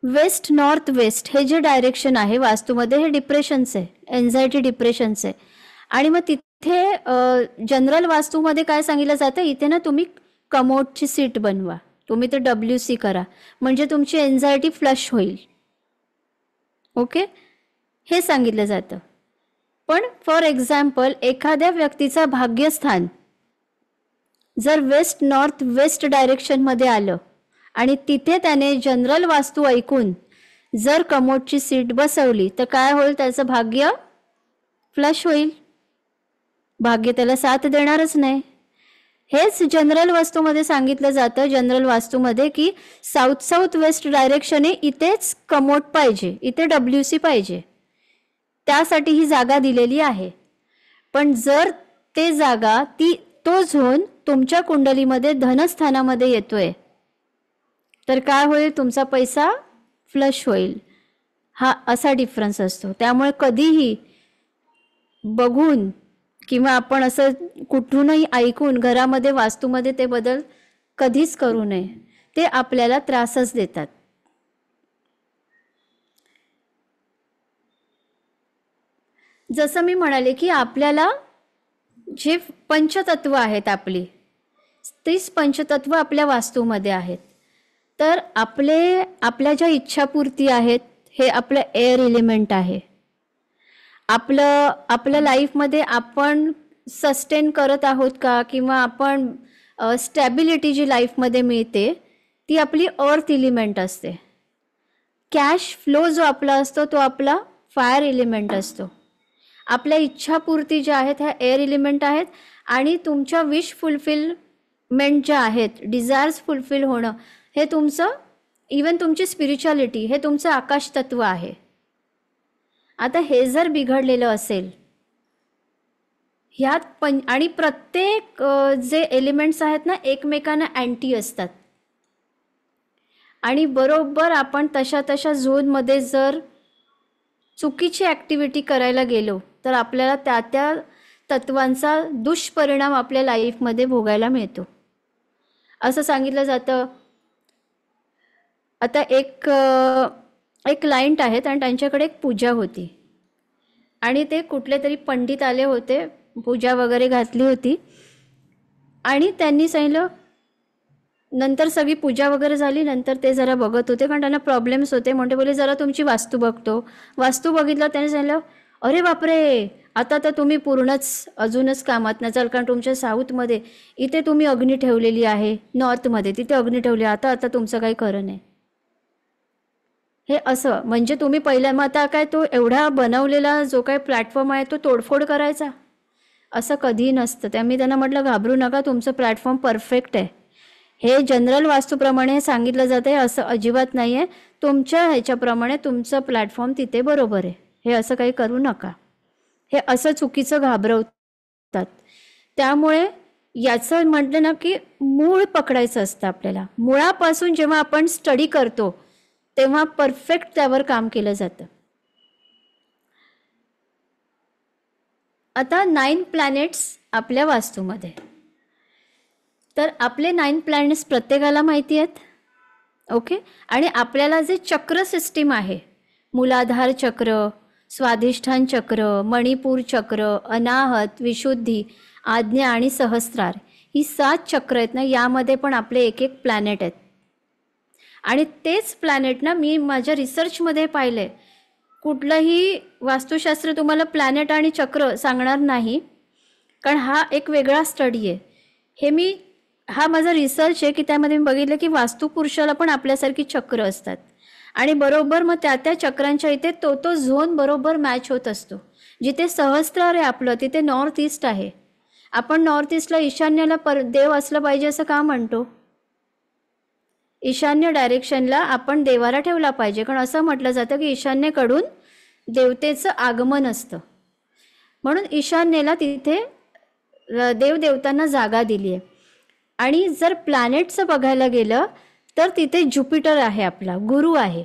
वेस्ट नॉर्थ वेस्ट हे जे डायरेक्शन आहे वास्तूमध्ये हे डिप्रेशनचं आहे, एन्झायटी डिप्रेशनचं आहे. आणि मग तिथे जनरल वास्तूमध्ये काय सांगितलं जातं, इथे ना तुम्ही कमोडची सीट बनवा, तुम्ही ते WC करा, म्हणजे तुमची एन्झायटी फ्लश होईल. ओके, हे सांगितलं जातं. पण फॉर एक्झाम्पल एखाद्या व्यक्तीचा भाग्यस्थान जर वेस्ट नॉर्थ वेस्ट डायरेक्शनमध्ये आलं आणि तिथे त्याने जनरल वास्तू ऐकून जर कमोडची सीट बसवली तर काय होईल, त्याचं भाग्य फ्लश होईल, भाग्य त्याला साथ देणारच नाही. हेच जनरल वास्तूमध्ये सांगितलं जातं, जनरल वास्तूमध्ये की साऊथ वेस्ट डायरेक्शन आहे, इथेच कमोड पाहिजे, इथे WC पाहिजे, त्यासाठी ही जागा दिलेली आहे. पण जर ते जागा तो झोन तुमच्या कुंडलीमध्ये धनस्थानामध्ये येतोय तर काय होईल, तुमचा पैसा फ्लश होईल. हा असा डिफरन्स असतो. त्यामुळे कधीही बघून किंवा आपण असं कुठूनही ऐकून घरामध्ये वास्तूमध्ये ते बदल कधीच करू नये, ते आपल्याला त्रासच देतात. जसं मी म्हणाले की आपल्याला जे पंचतत्व आहेत आपली, 30 पंचतत्व आपल्या वास्तूमध्ये आहेत. तर आपल्या ज्या इच्छापूर्ती आहेत हे आपलं एअर एलिमेंट आहे. आपल्या लाईफमध्ये आपण सस्टेन करत आहोत का, किंवा आपण स्टॅबिलिटी जी लाईफमध्ये मिळते ती आपली अर्थ एलिमेंट असते. कॅश फ्लो जो आपला असतो तो आपला फायर एलिमेंट असतो. आपल्या इच्छापूर्ती ज्या आहेत ह्या एअर एलिमेंट आहेत. आणि तुमच्या विश फुलफिलमेंट ज्या आहेत, डिझायर्स फुलफिल होणं, हे तुमचं इवन तुमची स्पिरिच्युअलिटी हे तुमचं आकाश तत्व आहे. आता हे जर बिघडलेलं असेल ह्यात आणि प्रत्येक जे एलिमेंट्स आहेत ना एकमेकांना अँटी असतात. आणि बरोबर आपण तशा तशा झोनमध्ये जर चुकीची ॲक्टिव्हिटी करायला गेलो तर आपल्याला त्या त्या तत्वांचा दुष्परिणाम आपल्या लाईफमध्ये भोगायला मिळतो. असं सांगितलं जातं. आता एक क्लायंट आहेत आणि त्यांच्याकडे एक पूजा होती आणि ते कुठले तरी पंडित आले होते, पूजा वगैरे घातली होती आणि त्यांनी सांगितलं. नंतर सगळी पूजा वगैरे झाली, नंतर ते जरा बघत होते कारण त्यांना प्रॉब्लेम्स होते. म्हणते बोले जरा तुमची वास्तू बघतो. वास्तू बघितलं, त्याने सांगितलं अरे बापरे, आता तर तुम्ही पूर्णच अजूनच कामात नसाल कारण तुमच्या साऊथमध्ये इथे तुम्ही अग्नी ठेवलेली आहे, नॉर्थमध्ये तिथे अग्नी ठेवली, आता तुमचं काही खरं नाही. हे असं म्हणजे तुम्ही पहिल्या मग आता काय तो एवढा बनवलेला जो काही प्लॅटफॉर्म आहे तो तोडफोड करायचा, असं कधीही नसतं. त्यामुळे त्यांना म्हटलं घाबरू नका, तुमचं प्लॅटफॉर्म परफेक्ट आहे. हे जनरल वास्तूप्रमाणे सांगितलं जातं आहे असं अजिबात नाही आहे. तुमच्या ह्याच्याप्रमाणे तुमचं प्लॅटफॉर्म तिथे बरोबर आहे, हे असं काही करू नका. हे असं चुकीचं घाबरवतात. त्यामुळे याचं म्हटलं ना की मूळ पकडायचं असतं आपल्याला. मुळापासून जेव्हा आपण स्टडी करतो तेव्हा परफेक्ट त्यावर काम केलं जातं. आता 9 प्लॅनेट्स आपल्या वास्तूमध्ये. तर आपले 9 प्लॅनेट्स प्रत्येकाला माहिती आहेत. ओके. आणि आपल्याला जे चक्र सिस्टीम आहे, मूलाधार चक्र, स्वाधिष्ठान चक्र, मणिपूर चक्र, अनाहत, विशुद्धी, आज्ञा आणि सहस्त्रार, ही 7 चक्र आहेत ना, यामध्ये पण आपले एक एक प्लॅनेट आहेत. आणि तेच प्लॅनेट ना मी माझ्या रिसर्चमध्ये पाहिले. कुठलंही वास्तुशास्त्र तुम्हाला प्लॅनेट आणि चक्र सांगणार नाही कारण हा एक वेगळा स्टडी आहे. हा माझा रिसर्च आहे की त्यामध्ये मी बघितलं की वास्तुपुरुषाला पण आपल्यासारखी चक्र असतात आणि बरोबर मग त्या त्या चक्रांच्या इथे तो झोन बरोबर मॅच होत असतो. जिथे सहस्त्रार आहे आपलं तिथे नॉर्थ ईस्ट आहे. आपण नॉर्थ ईस्टला ईशान्येला देव असलं पाहिजे असं का म्हणतो? ईशान्य डायरेक्शनला आपण देवारा ठेवला पाहिजे कारण असं म्हटलं जातं की ईशान्येकडून देवतेचं आगमन असतं. म्हणून ईशान्येला तिथे देवदेवतांना जागा दिली आहे. आणि जर प्लॅनेटचं बघायला गेलं तर तिथे ज्युपिटर आहे, आपला गुरु आहे.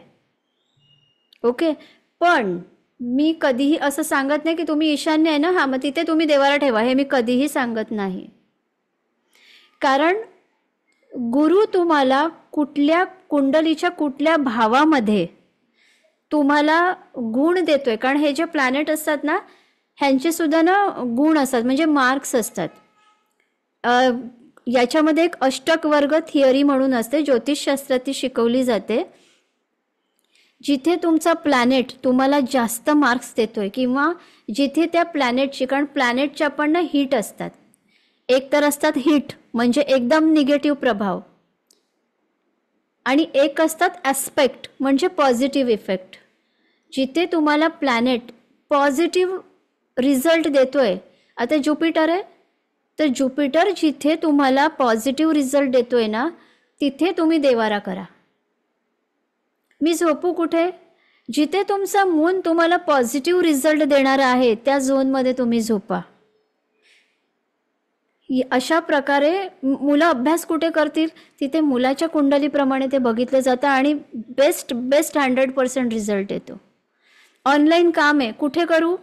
ओके. पण मी कधीही असं सांगत नाही की तुम्ही ईशान्य आहे ना, हां मग तिथे तुम्ही देवारा ठेवा, हे मी कधीही सांगत नाही. कारण गुरु तुम्हाला कुठल्या कुंडलीच्या कुठल्या भावामध्ये तुम्हाला गुण देतोय. कारण हे जे प्लॅनेट असतात ना ह्यांचे सुद्धा ना गुण असतात, म्हणजे मार्क्स असतात. याच्यामध्ये एक अष्टक वर्ग थिअरी म्हणून असते, ज्योतिषशास्त्रात ती शिकवली जाते. जिथे तुमचा प्लॅनेट तुम्हाला जास्त मार्क्स देतोय किंवा जिथे त्या प्लॅनेटची, कारण प्लॅनेटच्या पण ना हीट असतात. एक तर असतात हीट म्हणजे एकदम निगेटिव्ह प्रभाव आणि एक असतात ॲस्पेक्ट म्हणजे पॉझिटिव्ह इफेक्ट. जिथे तुम्हाला प्लॅनेट पॉझिटिव्ह रिझल्ट देतोय, आता ज्युपिटर आहे तर ज्युपिटर जिथे तुम्हाला पॉझिटिव्ह रिझल्ट देतोय ना तिथे तुम्ही देवारा करा. मी झोपू कुठे? जिथे तुमचा मून तुम्हाला पॉझिटिव्ह रिझल्ट देणार आहे त्या झोनमध्ये तुम्ही झोपा. अशा प्रकारे मुलं अभ्यास कुठे करतील? तिथे मुलाच्या कुंडलीप्रमाणे ते बघितलं जातं आणि बेस्ट 100% रिझल्ट येतो. ऑनलाईन काम आहे, कुठे करू?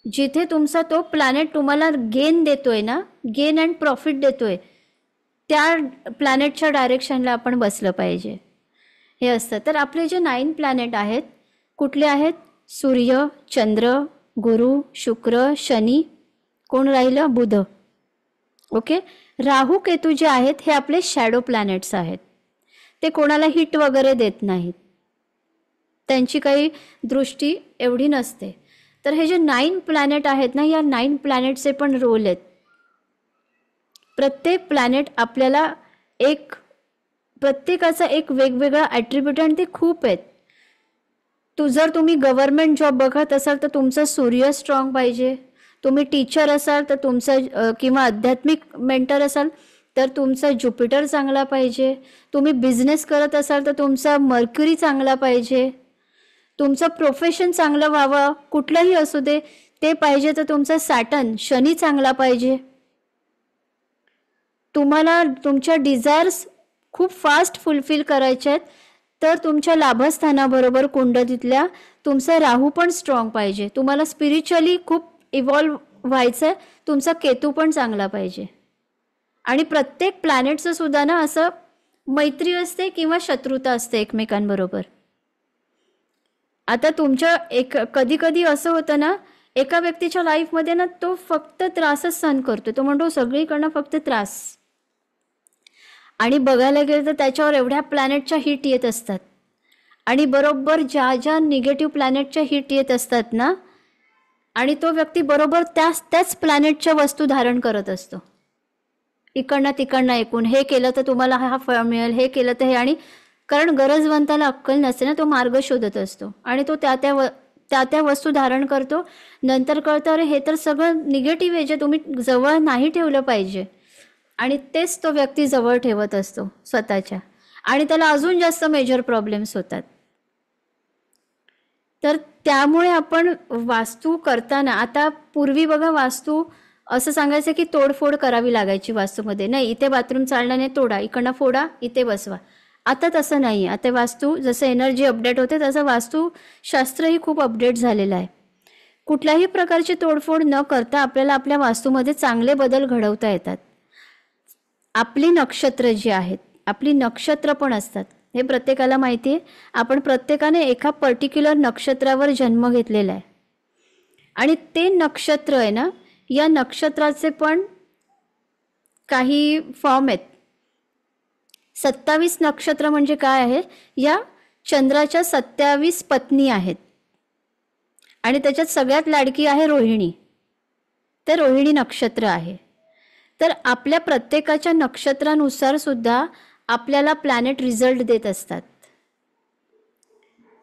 जिथे तुमचा तो प्लॅनेट तुम्हाला गेन देतोय ना, गेन अँड प्रॉफिट देतोय, त्या प्लॅनेटच्या डायरेक्शनला आपण बसलं पाहिजे. हे असतं. तर आपले जे 9 प्लॅनेट आहेत कुठले आहेत? सूर्य, चंद्र, गुरु, शुक्र, शनी, कोण राहिलं? बुध. ओके. राहू केतू जे आहेत हे आपले शॅडो प्लॅनेट्स आहेत. ते कोणाला हिट वगैरे देत नाहीत, त्यांची काही दृष्टी एवढी नसते. तर हे जे 9 प्लॅनेट आहेत ना, या 9 प्लॅनेटचे पण रोल आहेत. प्रत्येक प्लॅनेट आपल्याला प्रत्येकाचा एक वेगवेगळा ॲट्रिब्यूट आणि ते खूप आहेत. जर तुम्ही गव्हर्नमेंट जॉब बघत असाल तर तुमचं सूर्य स्ट्रॉंग पाहिजे. तुम्ही टीचर असाल तर तुमचं किंवा आध्यात्मिक मेंटर असाल तर तुमचा ज्युपिटर चांगला पाहिजे. तुम्ही बिझनेस करत असाल तर तुमचा मर्क्युरी चांगला पाहिजे. तुमचं प्रोफेशन चांगलं व्हावं, कुठलंही असू दे, ते पाहिजे तर तुमचा सॅटर्न शनी चांगला पाहिजे. तुम्हाला तुमच्या डिझायर्स खूप फास्ट फुलफिल करायचे आहेत तर तुमच्या लाभस्थानाबरोबर कुंडलीतल्या तुमचा राहू पण स्ट्रॉंग पाहिजे. तुम्हाला स्पिरिच्युअली खूप इव्हॉल्व व्हायचं आहे, तुमचा केतू पण चांगला पाहिजे. आणि प्रत्येक प्लॅनेटचं सुद्धा ना असं मैत्री असते किंवा शत्रुता असते एकमेकांबरोबर. आता तुमच्या कधी कधी असं होतं ना, एका व्यक्तीच्या लाईफमध्ये ना तो फक्त त्रासच सहन करतो, तो म्हणतो सगळीकडनं फक्त त्रास. आणि बघायला गेलं तर त्याच्यावर एवढ्या प्लॅनेटच्या हिट येत असतात आणि बरोबर ज्या ज्या निगेटिव्ह प्लॅनेटच्या हिट येत असतात ना, आणि तो व्यक्ती बरोबर त्याच प्लॅनेटच्या वस्तू धारण करत असतो. इकडनं तिकडनं ऐकून हे केलं तर तुम्हाला हा फळ मिळेल, हे केलं तर हे. आणि कारण गरजवंताला अक्कल नसते ना, तो मार्ग शोधत असतो आणि तो त्या वस्तू धारण करतो. नंतर कळतं अरे हे तर सगळं निगेटिव्ह आहे, जे तुम्ही जवळ नाही ठेवलं पाहिजे. आणि तेच तो व्यक्ती जवळ ठेवत असतो स्वतःच्या, आणि त्याला अजून जास्त मेजर प्रॉब्लेम्स होतात. तर त्यामुळे आपण वास्तू करताना, आता पूर्वी बघा वास्तू असं सांगायचं की तोडफोड करावी लागायची वास्तूमध्ये. नाही, इथे बाथरूम चालणार नाही, तोडा, इकडनं फोडा, इथे बसवा. आता तसं नाही. आता वास्तू जसं एनर्जी अपडेट होते तसं वास्तुशास्त्रही खूप अपडेट झालेलं आहे. कुठल्याही प्रकारची तोडफोड न करता आपल्याला आपल्या वास्तूमध्ये चांगले बदल घडवता येतात. आपली नक्षत्र जी आहेत, आपली नक्षत्र पण असतात, हे प्रत्येकाला माहिती आहे. आपण प्रत्येकाने एका पर्टिक्युलर नक्षत्रावर जन्म घेतलेला आहे आणि ते नक्षत्र आहे ना, या नक्षत्राचे पण काही फॉर्म आहेत. 27 नक्षत्र म्हणजे काय आहे, या चंद्राच्या 27 पत्नी आहेत आणि त्याच्यात सगळ्यात लाडकी आहे रोहिणी. ते रोहिणी नक्षत्र आहे. तर आपल्या प्रत्येकाच्या नक्षत्रानुसार सुद्धा आपल्याला प्लॅनेट रिझल्ट देत असतात.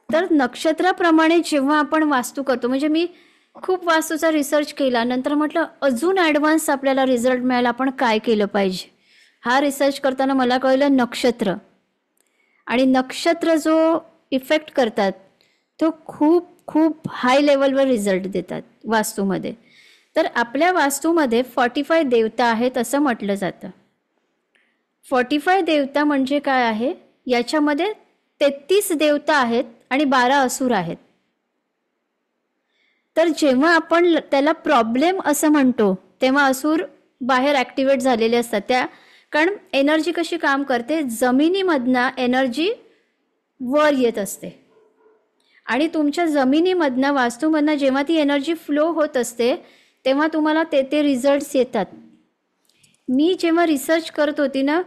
तर नक्षत्राप्रमाणे जेव्हा आपण वास्तू करतो, म्हणजे मी खूप वास्तूचा रिसर्च केला, नंतर म्हटलं अजून ॲडव्हान्स आपल्याला रिझल्ट मिळाला, आपण काय केलं पाहिजे. हा रिसर्च करताना मला कळलं नक्षत्र, आणि नक्षत्र जो इफेक्ट करतात तो खूप खूप हाय लेवलवर रिझल्ट देतात वास्तूमध्ये. तर आपल्या वास्तूमध्ये 45 देवता आहेत असं म्हटलं जातं. 45 देवता म्हणजे काय आहे, याच्यामध्ये 33 देवता आहेत आणि 12 असुर आहेत. तर जेव्हा आपण त्याला प्रॉब्लेम असं म्हणतो तेव्हा असुर बाहेर ॲक्टिवेट झालेले असतात. कारण एनर्जी कशी काम करते, जमिनीमधनं एनर्जी वर येत असते आणि तुमच्या जमिनीमधनं वास्तूमधनं जेव्हा ती एनर्जी फ्लो होत असते तेव्हा तुम्हाला ते रिझल्ट्स येतात. मी जेव्हा रिसर्च करत होती ना,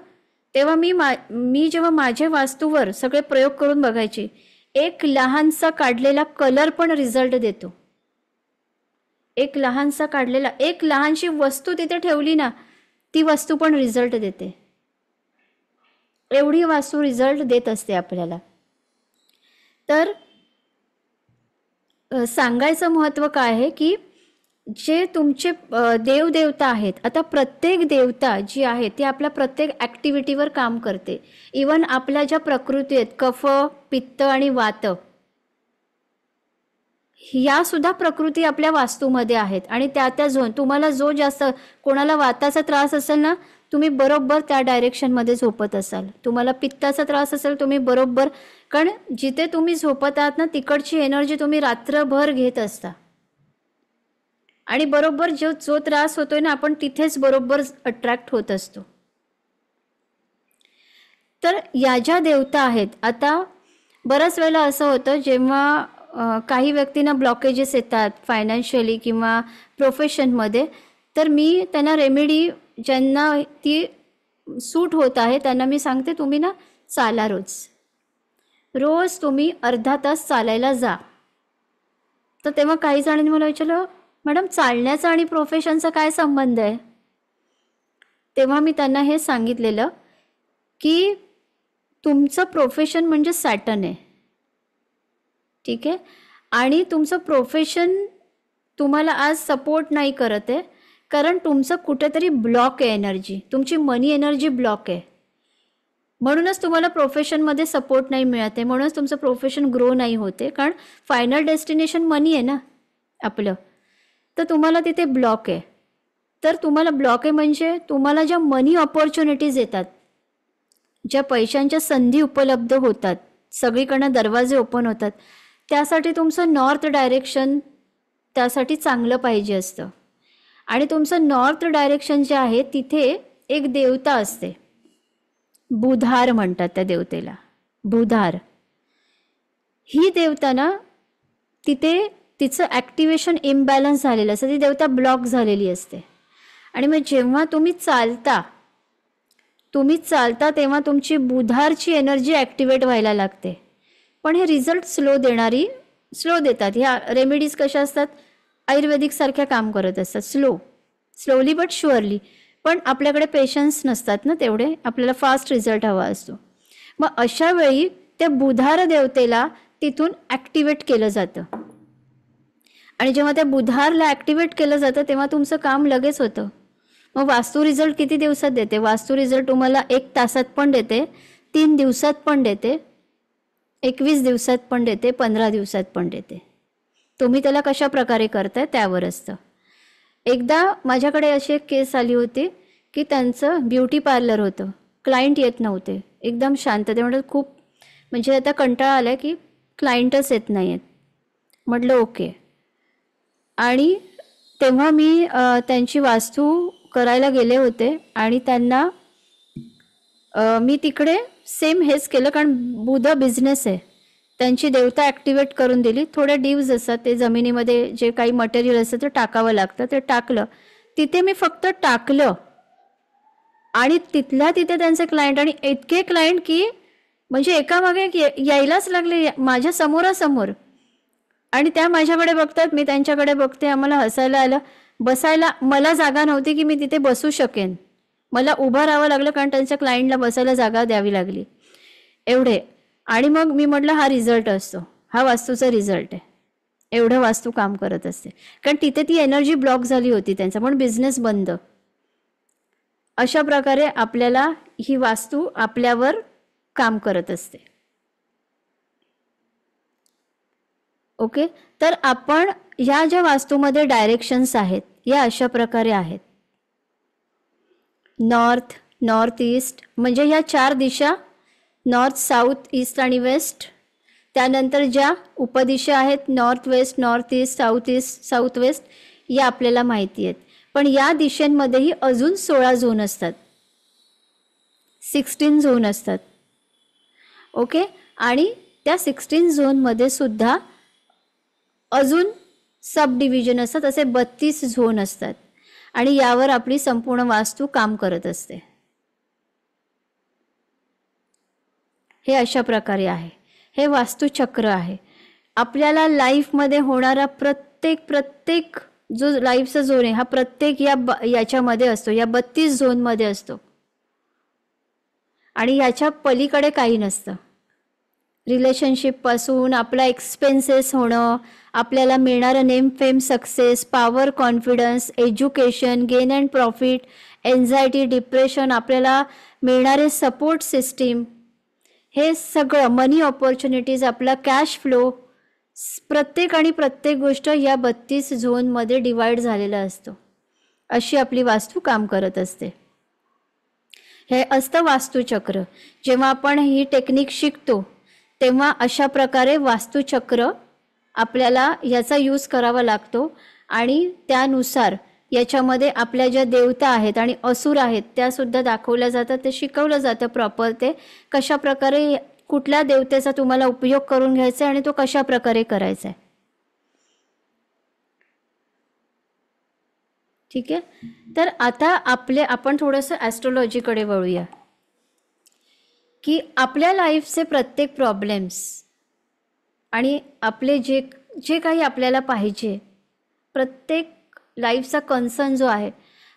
तेव्हा मी जेव्हा माझ्या वास्तूवर सगळे प्रयोग करून बघायचे, एक लहानसा काढलेला कलर पण रिझल्ट देतो. एक लहानसा काढलेला, एक लहानशी वस्तू तिथे ठेवली ना, ती वस्तू पण रिझल्ट देते. एवढी वास्तू रिझल्ट देत असते आपल्याला. तर सांगायचं महत्त्व काय आहे की जे तुमचे देवदेवता आहेत, आता प्रत्येक देवता जी आहे ती आपल्या प्रत्येक ॲक्टिव्हिटीवर काम करते. इवन आपल्या ज्या प्रकृती आहेत, कफ, पित्त आणि वात, ह्या सुद्धा प्रकृती आपल्या वास्तूमध्ये आहेत. आणि त्या झोन, तुम्हाला जो जास्त, कोणाला वाताचा त्रास असेल ना, तुम्ही बरोबर त्या डायरेक्शनमध्ये झोपत असाल. तुम्हाला पित्ताचा त्रास असेल, तुम्ही बरोबर, कारण जिथे तुम्ही झोपत आहात ना, तिकडची एनर्जी तुम्ही रात्रभर घेत असता आणि बरोबर जो त्रास होतोय ना, आपण तिथेच बरोबर अट्रॅक्ट होत असतो. तर या ज्या देवता आहेत, आता बऱ्याच वेळेला असं होतं जेव्हा काही व्यक्तींना ब्लॉकेजेस येतात फायनान्शियली किंवा प्रोफेशनमध्ये, तर मी त्यांना रेमेडी, ज्यांना ती सूट होत आहे त्यांना मी सांगते, तुम्ही ना चाला, रोज तुम्ही अर्धा तास चालायला जा. तर तेव्हा काही जणांनी मला विचारलं, मॅडम चालण्याचा आणि प्रोफेशनचा काय संबंध आहे. तेव्हा मी त्यांना हे सांगितलेलं की तुमचं प्रोफेशन म्हणजे सॅटर्न आहे, ठीक आहे, आणि तुमचं प्रोफेशन तुम्हाला आज सपोर्ट नाही करत आहे, कारण तुमचं कुठेतरी ब्लॉक आहे एनर्जी, तुमची मनी एनर्जी ब्लॉक आहे. म्हणूनच तुम्हाला प्रोफेशनमध्ये सपोर्ट नाही मिळत आहे, म्हणूनच तुमचं प्रोफेशन ग्रो नाही होते. कारण फायनल डेस्टिनेशन मनी आहे ना आपलं. तर तुम्हाला तिथे ब्लॉक आहे. तर तुम्हाला ब्लॉक आहे म्हणजे तुम्हाला ज्या मनी ऑपॉर्च्युनिटीज येतात, ज्या पैशांच्या संधी उपलब्ध होतात, सगळीकडनं दरवाजे ओपन होतात, त्यासाठी तुमचं नॉर्थ डायरेक्शन त्यासाठी चांगलं पाहिजे असतं. आणि तुमचं नॉर्थ डायरेक्शन जे आहे तिथे एक देवता असते, बुधार म्हणतात त्या देवतेला, बुधार. ही देवता ना, तिथे तिचं ॲक्टिवेशन इम्बॅलन्स झालेलं असतं, ती देवता ब्लॉक झालेली असते. आणि मग जेव्हा तुम्ही चालता तेव्हा तुमची बुधारची एनर्जी ॲक्टिवेट व्हायला लागते. पण हे रिझल्ट स्लो देतात. ह्या रेमेडीज कशा असतात, आयुर्वेदिक सारख्या काम करत असतात, स्लोली बट शुअरली. पण आपल्याकडे पेशन्स नसतात ना तेवढे, आपल्याला फास्ट रिझल्ट हवा असतो. मग अशा वेळी त्या बुधार देवतेला तिथून ॲक्टिवेट केलं जातं. आणि जेव्हा त्या बुधारला ॲक्टिवेट केलं जातं तेव्हा तुमचं काम लगेच होतं. मग वास्तू रिझल्ट किती दिवसात देते? वास्तू रिझल्ट तुम्हाला 1 तासात पण देते, 3 दिवसात पण देते, 21 दिवसात पण देते, 15 दिवसात पण देते. तुम्ही त्याला कशा प्रकारे करताय त्यावर असतं. एकदा माझ्याकडे अशी एक केस आली होती की त्यांचं ब्युटी पार्लर होतं, क्लायंट येत नव्हते, एकदम शांत. ते म्हणत खूप म्हणजे आता कंटाळा आला की क्लायंटच येत नाही आहेत. म्हटलं ओके. आणि तेव्हा मी त्यांची वास्तू करायला गेले होते आणि त्यांना मी तिकडे सेम हेच केलं, कारण बुध बिझनेस आहे. त्यांची देवता ॲक्टिवेट करून दिली. थोड्या डीव्स असतात, ते जमिनीमध्ये जे काही मटेरियल असतं ते टाकावं लागतं, ते टाकलं. तिथे मी फक्त टाकलं आणि तिथल्या तिथे त्यांचे क्लायंट, आणि इतके क्लायंट की म्हणजे एकामागे यायलाच लागले माझ्या समोरासमोर. आणि त्या माझ्याकडे बघतात, मी त्यांच्याकडे बघते. आम्हाला हसायला आलं. बसायला मला जागा नव्हती की मी तिथे बसू शकेन, मला उभं राहावं लागलं, कारण त्यांच्या क्लायंटला बसायला जागा द्यावी लागली एवढे. आणि मग मी म्हटलं हा रिझल्ट असतो, हा वास्तूचा रिझल्ट आहे. एवढं वास्तू काम करत असते, कारण तिथे ती एनर्जी ब्लॉक झाली होती त्यांचा, पण बिझनेस बंद. अशा प्रकारे आपल्याला ही वास्तू आपल्यावर काम करत असते. ओके. तर आपण ह्या ज्या वास्तूमध्ये डायरेक्शन्स आहेत या अशा प्रकारे आहेत. नॉर्थ ईस्ट म्हणजे ह्या 4 दिशा, नॉर्थ, साऊथ, ईस्ट आणि वेस्ट. त्यानंतर ज्या उपदिशा आहेत, north west, north east, south west, या आपल्याला माहिती आहेत. पण या दिशांमध्येही अजून 16 झोन असतात, 16 झोन असतात. ओके. आणि त्या 16 झोनमध्ये सुद्धा अजून सब डिव्हिजन असतात, असे 32 झोन असतात. आणि यावर आपली संपूर्ण वास्तू काम करत असते. हे अशा प्रकारे आहे, हे वास्तुचक्र आहे. आपल्याला लाईफमध्ये होणारा प्रत्येक जो लाईफचा झोन आहे हा प्रत्येक याच्यामध्ये असतो, या 32 झोनमध्ये असतो. आणि याच्या पलीकडे काही नसतं. रिलेशनशिपपासून आपला एक्सपेन्सेस होणं, आपल्याला मिळणारं name, fame, success, power, confidence, education, gain and profit, anxiety, depression, आपल्याला मिळणारे सपोर्ट सिस्टीम, हे सगळं, मनी ऑपॉर्च्युनिटीज, आपला कॅश फ्लो, प्रत्येक गोष्ट या 32 झोनमध्ये डिवाइड झालेला असतो. अशी आपली वास्तू काम करत असते. हे असतं वास्तुचक्र. जेव्हा आपण ही टेक्निक शिकतो तेव्हा अशा प्रकारे वास्तुचक्र आपल्याला याचा यूज करावा लागतो. आणि त्यानुसार याच्यामध्ये आपल्या ज्या देवता आहेत आणि असुर आहेत त्यासुद्धा दाखवल्या जातात, ते शिकवलं जातं प्रॉपर. ते कशा प्रकारे, कुठल्या देवतेचा तुम्हाला उपयोग करून घ्यायचा आहे आणि तो कशा प्रकारे करायचा आहे. ठीक आहे. तर आता आपण थोडंसं ॲस्ट्रोलॉजीकडे वळूया, की आपल्या लाईफचे प्रत्येक प्रॉब्लेम्स आणि आपले जे काही आपल्याला पाहिजे, प्रत्येक लाईफचा कन्सर्न जो आहे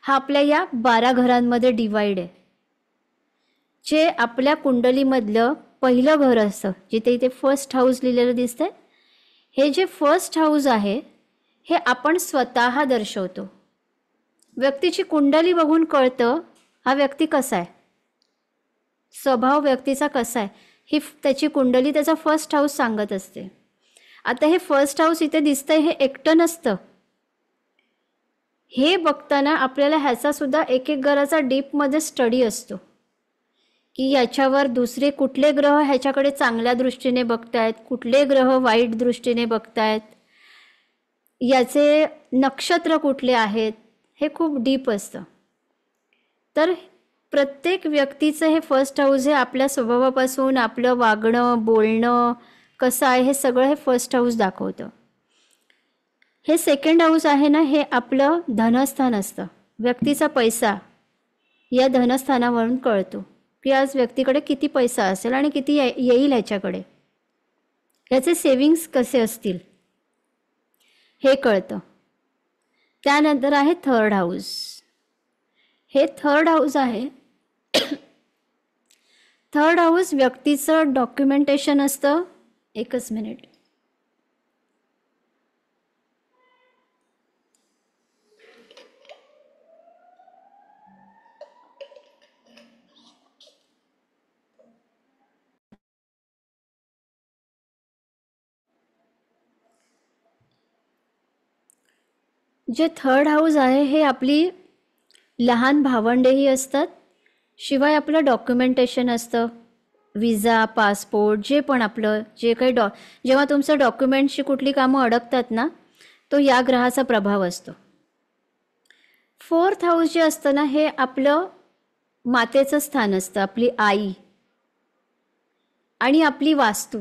हा आपल्या या 12 घरांमध्ये डिवाइड आहे. जे आपल्या कुंडलीमधलं पहिलं घर असतं, जिथे इथे फर्स्ट हाऊस लिहिलेलं दिसतंय, हे जे फर्स्ट हाऊस आहे हे आपण स्वतः दर्शवतो. व्यक्तीची कुंडली बघून कळतं हा व्यक्ती कसा आहे, स्वभाव व्यक्तीचा कसा आहे, ही त्याची कुंडली, त्याचा फर्स्ट हाऊस सांगत असते. आता हे फर्स्ट हाऊस इथे दिसतंय, हे एकटं नसतं, हे बघताना आपल्याला ह्याचा सुद्धा एक एक घराचा डीपमध्ये स्टडी असतो की याच्यावर दुसरे कुठले ग्रह ह्याच्याकडे चांगल्या दृष्टीने बघतायत, कुठले ग्रह वाईट दृष्टीने बघतायत, याचे नक्षत्र कुठले आहेत, हे खूप डीप असतं. तर प्रत्येक व्यक्तीचं हे फर्स्ट हाऊस हे आपल्या स्वभावापासून आपलं वागणं बोलणं कसं आहे हे सगळं हे फर्स्ट हाऊस दाखवतं. हे सेकंड हाऊस आहे ना, हे आपलं धनस्थान असतं. व्यक्तीचा पैसा या धनस्थानावरून कळतो की आज व्यक्तीकडे किती पैसा असेल आणि किती येईल ह्याच्याकडे, ह्याचे सेविंग्स कसे असतील हे कळतं. त्यानंतर आहे थर्ड हाऊस. हे थर्ड हाऊस आहे. थर्ड हाऊस व्यक्तीचं डॉक्युमेंटेशन असतं. एकच मिनिट. जे थर्ड हाऊस आहे हे आपली लहान भावंडेही असतात, शिवाय आपलं डॉक्युमेंटेशन असतं, विजा पासपोर्ट जे पण आपलं जे काही जेव्हा तुमचं डॉक्युमेंटची कुठली कामं अडकतात ना, तो या ग्रहाचा प्रभाव असतो. फोर्थ हाऊस जे असतं ना, हे आपलं मातेचं स्थान असतं, आपली आई आणि आपली वास्तू.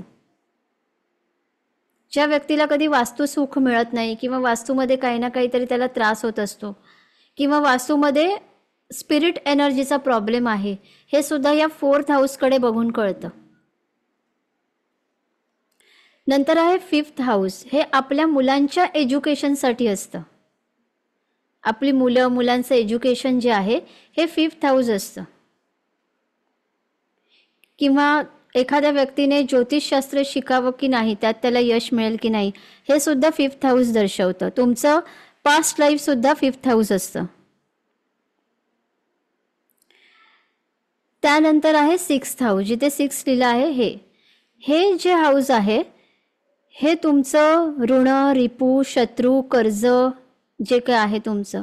ज्या व्यक्तीला कधी वास्तू सुख मिळत नाही किंवा वास्तूमध्ये काही ना काहीतरी त्याला त्रास होत असतो किंवा वास्तूमध्ये स्पिरिट एनर्जीचा प्रॉब्लेम आहे, हे सुद्धा या फोर्थ हाऊसकडे बघून कळतं. नंतर आहे फिफ्थ हाऊस. हे आपल्या मुलांच्या एज्युकेशनसाठी असतं. आपली मुलांचं एज्युकेशन जे आहे हे फिफ्थ हाऊस असतं. किंवा एखाद्या व्यक्तीने ज्योतिषशास्त्र शिकावं की नाही, त्यात त्याला यश मिळेल की नाही, हे सुद्धा फिफ्थ हाऊस दर्शवतं. तुमचं पास्ट लाईफ सुद्धा फिफ्थ हाऊस असतं. त्यानंतर आहे सिक्स्थ हाऊस. जिथे सिक्स लिहिलं आहे हे जे हाऊस आहे हे तुमचं ऋण, रिपू, शत्रू, कर्ज जे काय आहे तुमचं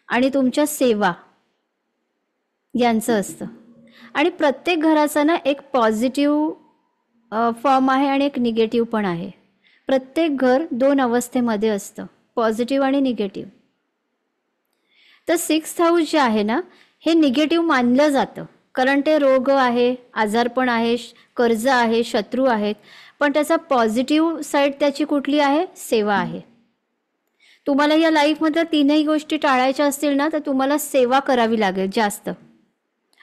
आणि तुमच्या सेवा यांचं असतं. आणि प्रत्येक घराचा ना एक पॉझिटिव्ह फॉर्म आहे आणि एक निगेटिव्ह पण आहे. प्रत्येक घर दोन अवस्थेमध्ये असतं, पॉझिटिव्ह आणि निगेटिव्ह. तर सिक्स्थ हाऊस जे आहे ना, हे निगेटिव्ह मानलं जातं, कारण ते रोग आहे, आजारपण आहे, कर्ज आहे, शत्रू आहेत. पण त्याचा पॉझिटिव्ह साईड त्याची कुठली आहे? सेवा आहे. तुम्हाला या लाईफमध्ये तीनही गोष्टी टाळायच्या असतील ना, तर तुम्हाला सेवा करावी लागेल जास्त.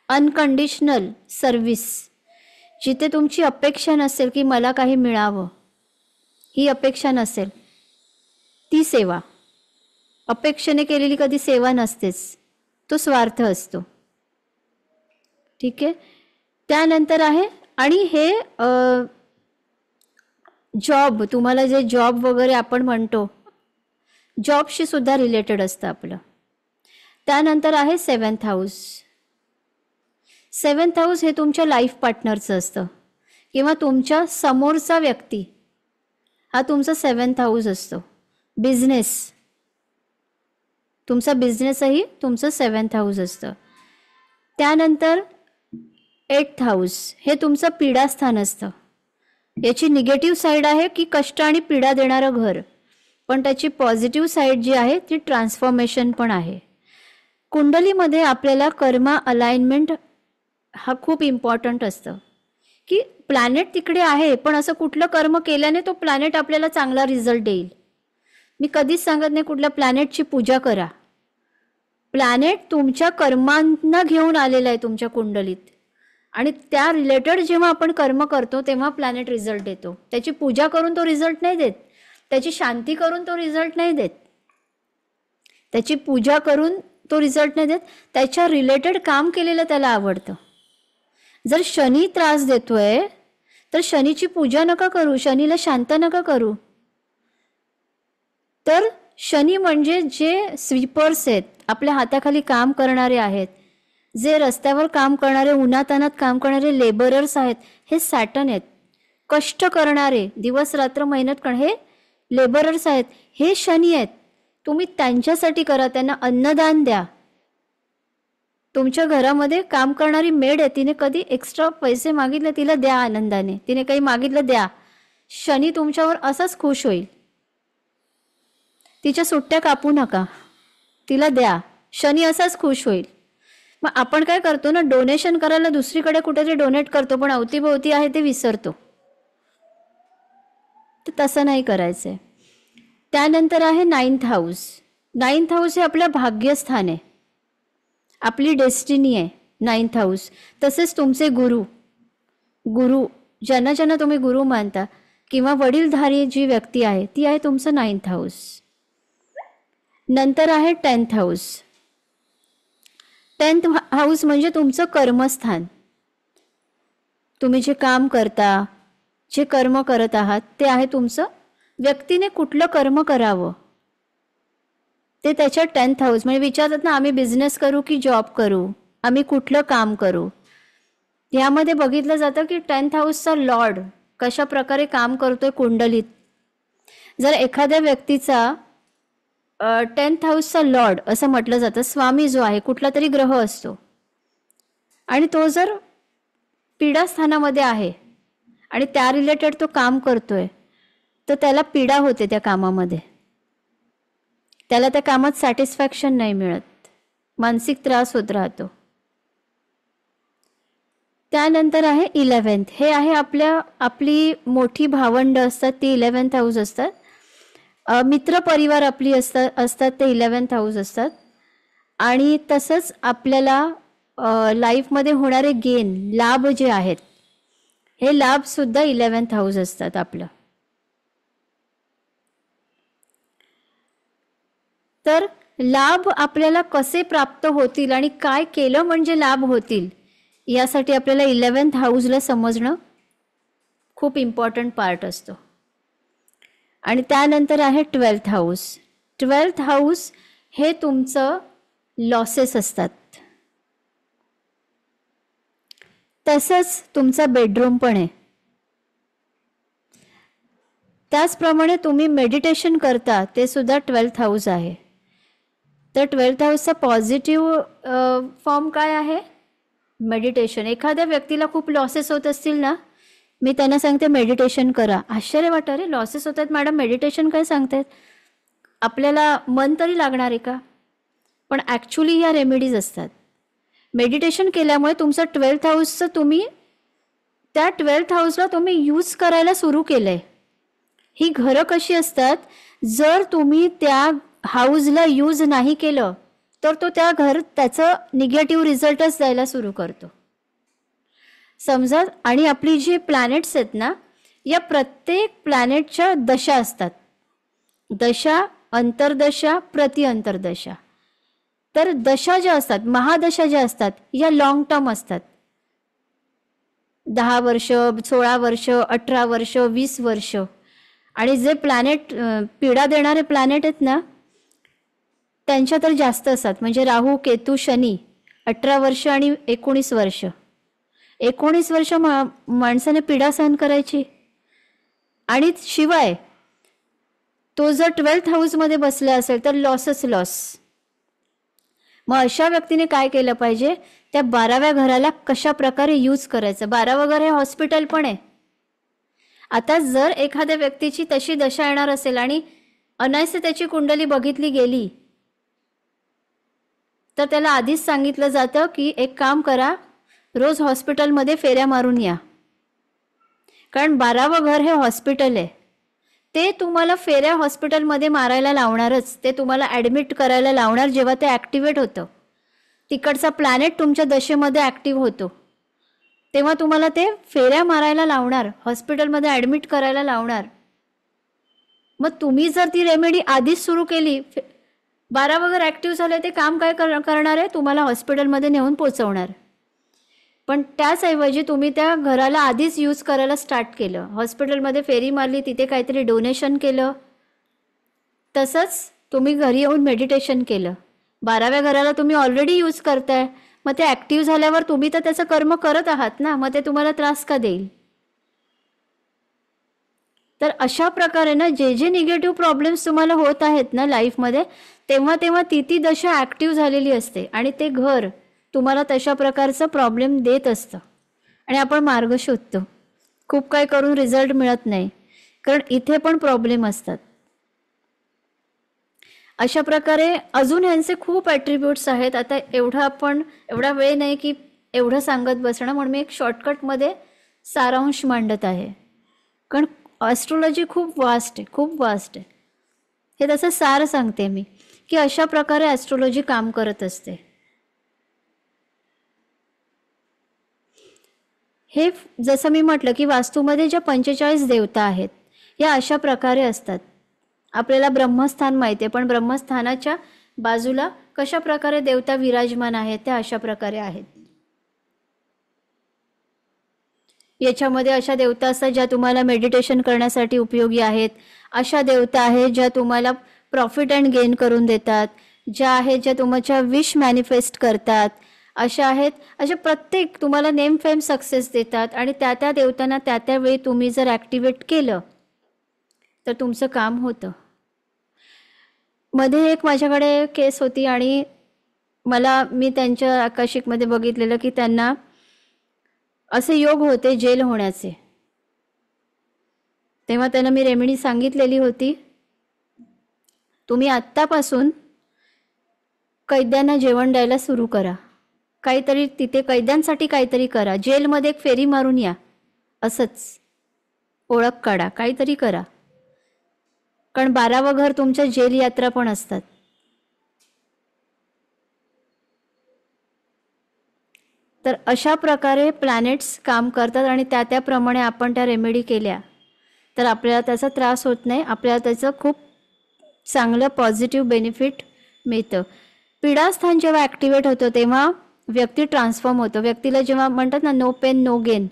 अनकंडिशनल सर्विस, जिथे तुमची अपेक्षा नसेल की मला काही मिळावं, ही अपेक्षा नसेल, ती सेवा. अपेक्षेने केलेली कधी सेवा नसतेच, तो स्वार्थ असतो. ठीक आहे. त्यानंतर आहे आणि हे जॉब, तुम्हाला जे जॉब वगैरे आपण म्हणतो, जॉबशी सुद्धा रिलेटेड असतं आपलं. त्यानंतर आहे सेवन्थ हाऊस. सेवन्थ हाऊस हे तुमच्या लाईफ पार्टनरचं असतं किंवा तुमच्या समोरचा व्यक्ती हा तुमचा सेवन्थ हाऊस असतो. बिझनेस, तुमचा बिझनेसही तुमचं सेवन्थ हाऊस असतं. त्यानंतर एट्थ हाऊस हे तुमचं पीडास्थान असतं. याची निगेटिव्ह साईड आहे की कष्ट आणि पीडा देणारं घर, पण त्याची पॉझिटिव्ह साईड जी आहे ती ट्रान्सफॉर्मेशन पण आहे. कुंडलीमध्ये आपल्याला कर्मा अलाइनमेंट हा खूप इम्पॉर्टंट असतं की प्लॅनेट तिकडे आहे, पण असं कुठलं कर्म केल्याने तो प्लॅनेट आपल्याला चांगला रिझल्ट देईल. मी कधीच सांगत नाही कुठल्या प्लॅनेटची पूजा करा. प्लॅनेट तुमच्या कर्मांना घेऊन आलेला आहे तुमच्या कुंडलीत आणि त्या रिलेटेड जेव्हा आपण कर्म करतो तेव्हा प्लॅनेट रिझल्ट देतो. त्याची पूजा करून तो रिझल्ट नाही देत, त्याची शांती करून तो रिझल्ट नाही देत, त्याची पूजा करून तो रिझल्ट नाही देत. त्याच्या रिलेटेड काम केलेलं त्याला आवडतं. जर शनी त्रास देतोय तर शनीची पूजा नका करू, शनीला शांत नका करू. तर शनी म्हणजे जे स्वीपर्स आहेत, आपल्या हाताखाली काम करणारे आहेत, जे रस्त्यावर काम करणारे, उन्हातानात काम करणारे लेबरर्स आहेत, हे सॅटर्न आहेत. कष्ट करणारे, दिवस रात्र मेहनत करणारे, हे लेबरर्स आहेत, हे शनी आहेत. तुम्ही त्यांच्यासाठी करा, त्यांना अन्नदान द्या. तुमच्या घरामध्ये काम करणारी मेड आहे, तिने कधी एक्स्ट्रा पैसे मागितले तिला द्या आनंदाने, तिने काही मागितलं द्या. शनी तुमच्यावर असाच खुश होईल. तिच्या सुट्ट्या कापू नका, तिला द्या, शनी असाच खुश होईल. मग आपण काय करतो ना, डोनेशन करायला दुसरीकडे कुठेतरी डोनेट करतो, पण अवतीभोवती आहे ते विसरतो. तर तसं नाही करायचंय. त्यानंतर आहे 9th हाऊस. 9th हाऊस हे आपलं भाग्यस्थान आहे, आपली डेस्टिनी आहे 9th हाऊस. तसेच तुमचे गुरु ज्यांना ज्यांना तुम्ही गुरु मानता किंवा वडीलधारी जी व्यक्ती आहे ती आहे तुमचं 9th हाऊस. नंतर आहे 10th हाऊस. 10th हाऊस म्हणजे तुमचं कर्मस्थान. तुम्ही जे काम करता, जे कर्म करत आहात ते आहे तुमचं. व्यक्तीने कुठलं कर्म करावं ते त्याच्या 10th हाऊस. म्हणजे विचारतात ना, आम्ही बिझनेस करू की जॉब करू, आम्ही कुठलं काम करू. यामध्ये बघितलं जातं की 10th हाऊसचा लॉर्ड कशा प्रकारे काम करतोय कुंडलीत. जर एखाद्या व्यक्तीचा 10th हाऊसचा लॉर्ड असं म्हटलं जातं, स्वामी जो आहे कुठला तरी ग्रह असतो, आणि तो जर पीडा स्थानामध्ये आहे आणि त्या रिलेटेड तो काम करतोय, तर त्याला पीडा होते त्या कामामध्ये, त्याला त्या कामात सॅटिस्फॅक्शन नाही मिळत, मानसिक त्रास होत राहतो. त्यानंतर आहे 11th. हे आहे आपली मोठी भावंड असतात ती 11th हाऊस असतात. मित्र परिवार आपली असतात ते 11th हाऊस असतात. आणि तसंच आपल्याला लाईफमध्ये होणारे गेन, लाभ जे आहेत, हे लाभ सुद्धा 11th हाऊस असतात आपलं. तर लाभ आपल्याला कसे प्राप्त होतील आणि काय केलं म्हणजे लाभ होतील, यासाठी आपल्याला 11th हाऊसला समजणं खूप इम्पॉर्टंट पार्ट असतो. आणि त्यानंतर आहे 12th हाऊस. 12th हाऊस हे तुमचं लॉसेस असतात. तसंच तुमचा बेडरूम पण आहे. त्याचप्रमाणे तुम्ही मेडिटेशन करता ते सुद्धा 12th हाऊस आहे. तर 12th हाऊसचा पॉझिटिव्ह फॉर्म काय आहे? मेडिटेशन. एखाद्या व्यक्तीला खूप लॉसेस होत असतील ना, मी त्यांना सांगते मेडिटेशन करा. आश्चर्य वाटतं, अरे लॉसेस होत आहेत मॅडम, मेडिटेशन काय सांगतायत, आपल्याला मन तरी लागणार आहे का? पण ॲक्च्युली ह्या रेमेडीज असतात. मेडिटेशन केल्यामुळे तुमचं 12th हाऊसचं त्या 12th हाऊसला तुम्ही यूज करायला सुरू केलं आहे. ही घरं कशी असतात, जर तुम्ही त्या हाऊसला यूज नाही केलं तर तो त्याचं निगेटिव्ह रिझल्टच द्यायला सुरू करतो, समजा. आणि आपली जी प्लॅनेट्स आहेत ना, या प्रत्येक प्लॅनेटच्या दशा असतात. दशा, अंतर्दशा, प्रतिअंतर्दशा. तर दशा ज्या असतात, महादशा ज्या असतात, या लॉंग टर्म असतात. 10 वर्ष, 16 वर्ष, 18 वर्ष, 20 वर्ष. आणि जे प्लॅनेट पीडा देणारे प्लॅनेट आहेत ना, त्यांच्या तर जास्त असतात. म्हणजे राहू, केतू, शनी 18 वर्ष आणि 19 वर्ष. 19 वर्ष माणसाने पीडा सहन करायची. आणि शिवाय तो जर 12th हाऊसमध्ये बसला असेल तर लॉसच लॉस. मग अशा व्यक्तीने काय केलं पाहिजे, त्या 12व्या घराला कशा प्रकारे यूज करायचं. 12वं घर हे हॉस्पिटल पण आहे. आता जर एखाद्या व्यक्तीची तशी दशा येणार असेल आणि अनायसे त्याची कुंडली बघितली गेली, तर त्याला आधीच सांगितलं जातं की एक काम करा, रोज हॉस्पिटलमध्ये फेऱ्या मारून या. कारण 12वं घर हे हॉस्पिटल आहे. ते तुम्हाला फेऱ्या हॉस्पिटलमध्ये मारायला लावणारच, ते तुम्हाला ॲडमिट करायला लावणार. जेव्हा ते ॲक्टिवेट होतं, तिकडचा प्लॅनेट तुमच्या दशेमध्ये ॲक्टिव्ह होतो, तेव्हा तुम्हाला ते फेऱ्या मारायला लावणार, हॉस्पिटलमध्ये ॲडमिट करायला लावणार. मग तुम्ही जर ती रेमेडी आधीच सुरू केली, 12 वगैरे ॲक्टिव्ह झाले, ते काम काय करणार आहे, तुम्हाला हॉस्पिटलमध्ये नेऊन पोचवणार. पण त्याचऐवजी तुम्ही त्या घराला आधीच यूज करायला स्टार्ट केलं, हॉस्पिटलमध्ये फेरी मारली, तिथे काहीतरी डोनेशन केलं, तसंच तुम्ही घरी येऊन मेडिटेशन केलं. 12व्या घराला तुम्ही ऑलरेडी यूज करताय, मग ते ॲक्टिव्ह झाल्यावर तुम्ही तर त्याचं कर्म करत आहात ना, मग ते तुम्हाला त्रास का देईल. तर अशा प्रकारे ना जे जे निगेटिव्ह प्रॉब्लेम्स तुम्हाला होत आहेत ना लाईफमध्ये, तेव्हा तेव्हा ती दशा ॲक्टिव्ह झालेली असते आणि ते घर तुम्हाला तशा प्रकारचं प्रॉब्लेम देत असतं आणि आपण मार्ग शोधतो. खूप काय करून रिझल्ट मिळत नाही, कारण इथे पण प्रॉब्लेम असतात. अशा प्रकारे अजून ह्यांचे खूप ॲट्रिब्यूट्स आहेत. आता एवढा वेळ नाही की एवढं सांगत बसणं, म्हणून मी एक शॉर्टकटमध्ये सारांश मांडत आहे. कारण ॲस्ट्रोलॉजी खूप वास्ट आहे, खूप वास्ट आहे. हे तसं सार सांगते मी की अशा प्रकारे ॲस्ट्रोलॉजी काम करत असते. हे जसं मी म्हटलं की वास्तूमध्ये ज्या 45 देवता आहेत या अशा प्रकारे असतात. आपल्याला ब्रह्मस्थान माहिती आहे, पण ब्रह्मस्थानाच्या बाजूला कशा प्रकारे देवता विराजमान आहेत त्या अशा प्रकारे आहेत. याच्यामध्ये अशा देवता असतात ज्या तुम्हाला मेडिटेशन करण्यासाठी उपयोगी आहेत, अशा देवता आहेत ज्या तुम्हाला प्रॉफिट अँड गेन करून देतात, ज्या आहेत ज्या तुमच्या विश मॅनिफेस्ट करतात, अशा आहेत अशा प्रत्येक तुम्हाला नेम फेम सक्सेस देतात. आणि त्या देवतांना त्या वेळी तुम्ही जर ॲक्टिवेट केलं तर तुमचं काम होतं. मध्ये एक माझ्याकडे केस होती आणि मी त्यांच्या आकाशिकमध्ये बघितलेलं की त्यांना असे योग होते जेल होण्याचे. तेव्हा त्यांना मी रेमेडी सांगितलेली होती, तुम्ही आत्तापासून कैद्यांना जेवण द्यायला सुरू करा, काहीतरी तिथे कैद्यांसाठी काहीतरी करा, जेलमध्ये एक फेरी मारून या, असंच ओळख काढा, काहीतरी करा. कारण 12वं घर तुमच्या जेल यात्रा पण असतात. तर अशा प्रकारे प्लॅनेट्स काम करतात आणि त्याप्रमाणे आपण त्या रेमेडी केल्या तर आपल्याला त्याचा त्रास होत नाही, आपल्याला त्याचं खूप चांगलं पॉझिटिव्ह बेनिफिट मिळतं. पीडास्थान जेव्हा ॲक्टिवेट होतं तेव्हा व्यक्ती ट्रान्सफॉर्म होतो. व्यक्तीला जेव्हा म्हणतात ना नो पेन नो गेन,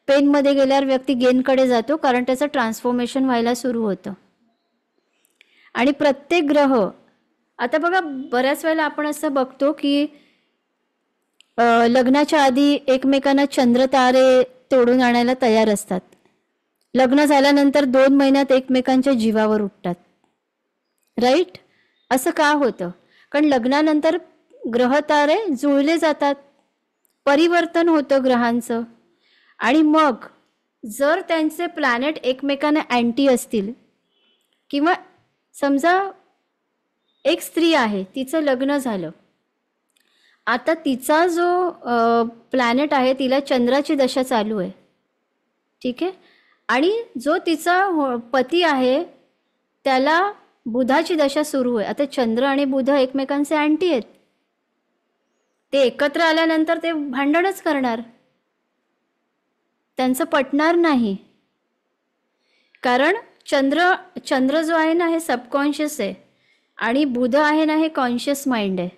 पेनमध्ये गेल्यावर व्यक्ती गेनकडे जातो, कारण त्याचं ट्रान्सफॉर्मेशन व्हायला सुरू होतं. आणि प्रत्येक ग्रह, आता बघा बऱ्याच वेळेला आपण असं बघतो की लग्नाच्या आधी एकमेकांना चंद्र तारे तोडून आणायला तयार असतात, लग्न झाल्यानंतर 2 महिन्यात एकमेकांच्या जीवावर उठतात, राईट? असं का होतं? कारण लग्नानंतर ग्रहतारे जुळले जातात, परिवर्तन होतं ग्रहांचं. आणि मग जर त्यांचे प्लॅनेट एकमेकांना अँटी असतील, किंवा समजा एक स्त्री आहे, तिचं लग्न झालं, आता तिचा जो प्लॅनेट आहे तिला चंद्राची दशा चालू आहे, ठीक आहे, आणि जो तिचा पती आहे त्याला बुधाची दशा सुरू आहे. आता चंद्र आणि बुध एकमेकांचे अँटी आहेत, ते एकत्र आल्यानंतर ते भांडणच करणार, त्यांचं पटणार नाही. कारण चंद्र जो आहे ना हे सबकॉन्शियस आहे आणि बुध आहे ना हे कॉन्शियस माइंड आहे.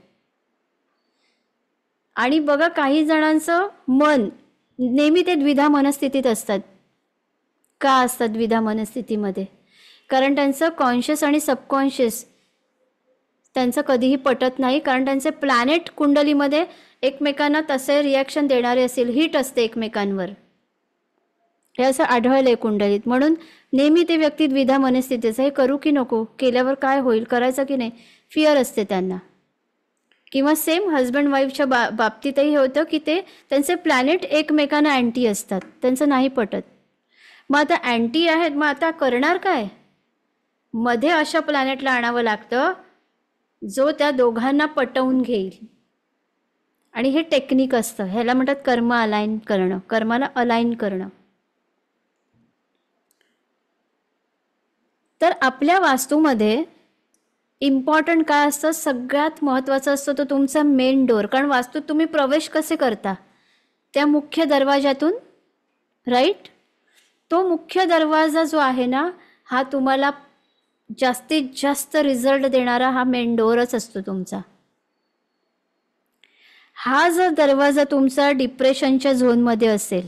आणि बघा काही जणांचं मन नेहमी ते द्विधा मनस्थितीत असतात. का असतात द्विधा मनस्थितीमध्ये? कारण त्यांचं कॉन्शियस आणि सबकॉन्शियस त्यांचं कधीही पटत नाही, कारण त्यांचे प्लॅनेट कुंडलीमध्ये एकमेकांना तसे रिॲक्शन देणारे असेल, हिट असते एकमेकांवर, हे असं आढळलंय कुंडलीत. म्हणून नेहमी ते व्यक्ती द्विधा मनस्थितीचं, हे करू की नको, केल्यावर काय होईल, करायचं की नाही, फिअर असते त्यांना. किंवा सेम हजबंड वाईफच्या बाबतीतही हे होतं की त्यांचे प्लॅनेट एकमेकांना अँटी असतात, त्यांचं नाही पटत. मग आता अँटी आहेत, मग आता करणार काय? मध्ये अशा प्लॅनेटला आणावं लागतं जो त्या दोघांना पटवून घेईल. आणि हे टेक्निक असतं, ह्याला म्हणतात कर्म अलाइन करणं, कर्माला अलाइन करणं. तर आपल्या वास्तूमध्ये इम्पॉर्टंट काय असतं, सगळ्यात महत्त्वाचं असतं तो तुमचा मेन डोअर. कारण वास्तूत तुम्ही प्रवेश कसे करता, त्या मुख्य दरवाजातून, राईट? तो मुख्य दरवाजा जो आहे ना, हा तुम्हाला जास्तीत जास्त रिझल्ट देणारा हा मेन डोअरच असतो तुमचा. हा जर दरवाजा तुमचा डिप्रेशनच्या झोनमध्ये असेल,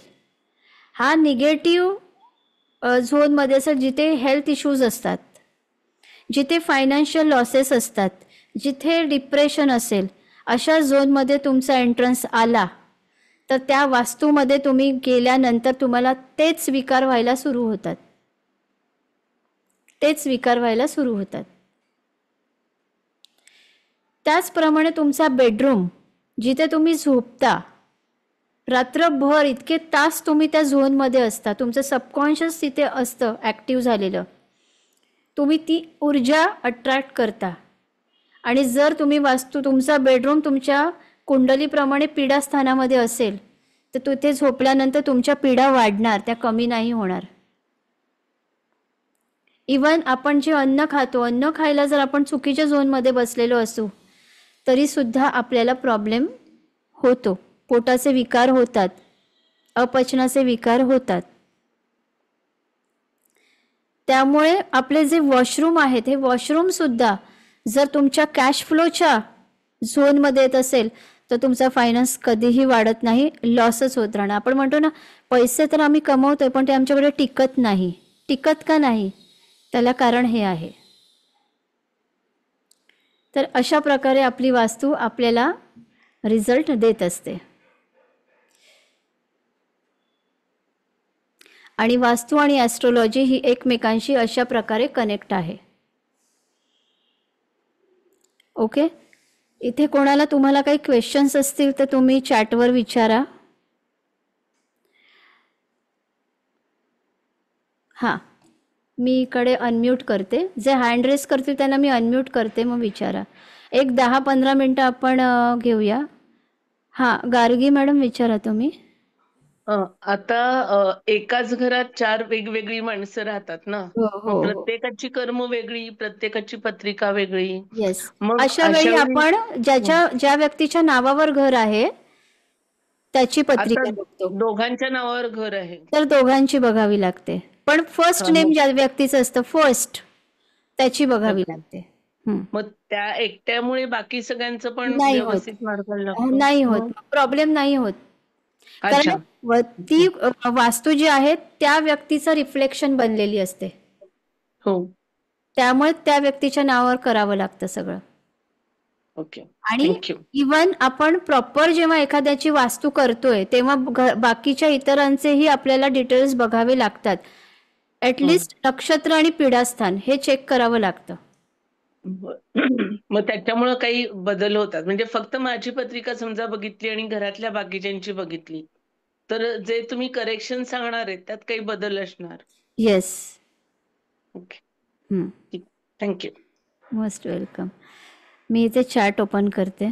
हा निगेटिव्ह झोनमध्ये असेल, जिथे हेल्थ इश्यूज असतात, जिथे फायनान्शियल लॉसेस असतात, जिथे डिप्रेशन असेल, अशा झोनमध्ये तुमचा एंट्रन्स आला तर त्या वास्तूमध्ये तुम्ही गेल्यानंतर तुम्हाला तेच विकार व्हायला सुरू होतात. तेच विकार व्हायला सुरू होतात. त्याचप्रमाणे तुमचा बेडरूम, जिथे तुम्ही झोपता, रात्रभर इतके तास तुम्ही त्या झोनमध्ये असता, तुमचं सबकॉन्शियस तिथे असतं ॲक्टिव्ह झालेलं, तुम्ही ती ऊर्जा अट्रॅक्ट करता. आणि जर तुम्ही तुमचा बेडरूम तुमच्या कुंडलीप्रमाणे पीडास्थानामध्ये असेल तर तिथे झोपल्यानंतर तुमच्या पीडा वाढणार, त्या कमी नाही होणार. इवन आपण जे अन्न खातो, अन्न खायला जर आपण चुकीच्या झोनमध्ये बसलेलो असू तरी सुद्धा आपल्याला प्रॉब्लेम होतो, पोटाचे विकार होतात, अपचनाचे विकार होतात. त्यामुळे आपले जे वॉशरूम आहेत, हे वॉशरूम सुद्धा जर तुमच्या कॅश फ्लोच्या झोनमध्ये येत असेल तर तुमचा फायनान्स कधीही वाढत नाही, लॉसच होत राहणार. आपण म्हणतो ना, पैसे तर आम्ही कमवतोय पण ते आमच्याकडे टिकत नाही. टिकत का नाही? त्याला कारण हे आहे. तर अशा प्रकारे आपली वास्तू आपल्याला रिझल्ट देत असते. आणि वास्तू आणि ॲस्ट्रोलॉजी ही एकमेकांशी अशा प्रकारे कनेक्ट आहे. ओके, इथे कोणाला तुम्हाला काही क्वेश्चन्स असतील तर तुम्ही चॅटवर विचारा. हां, मी इकडे अनम्यूट करते. जे हँड रेस करतील त्यांना मी अनम्यूट करते, मग विचारा. एक 10-15 मिनटं आपण घेऊया. हां, गार्गी मॅडम विचारा तुम्ही. आता एकाच घरात 4 वेगवेगळी माणसं राहतात ना, हो मग हो हो, प्रत्येकाची कर्म वेगळी, प्रत्येकाची पत्रिका वेगळी. येस. मग अशा अशा वेळी वेळी आपण हं, ज्या व्यक्तीच्या नावावर घर आहे त्याची आता पत्रिका बघतो, दोघांच्या नावावर घर आहे. तर दोघांची बघावी लागते. पण फर्स्ट हां, नेम मग ज्या व्यक्तीचं असतं, फर्स्ट, त्याची बघावी ओके. लागते. मग त्या एकट्यामुळे बाकी सगळ्यांचं पण नाही होत, व्यवस्थित मार्गाला लागतो. नाही होत, मग प्रॉब्लेम नाही होत. कारण अच्छा. ती वास्तू जी आहे त्या व्यक्तीचं रिफ्लेक्शन बनलेली असते, हो. त्यामुळे त्या व्यक्तीच्या नावावर करावं लागतं सगळं. ओके. आणि थँक इवन आपण प्रॉपर जेव्हा एखाद्याची वास्तू करतोय तेव्हा बाकीच्या इतरांचेही आपल्याला डिटेल्स बघावे लागतात. ॲटलिस्ट नक्षत्र आणि पीडास्थान हे चेक करावं लागतं. मग त्याच्यामुळे काही बदल होतात. म्हणजे फक्त माझी पत्रिका समजा बघितली आणि घरातल्या बाकीच्यांची बघितली, तर जे तुम्ही करेक्शन सांगणार आहे त्यात काही बदल असणार. येस. ओके. ठीक. Thank you. Most welcome. मी इथे चॅट ओपन करते.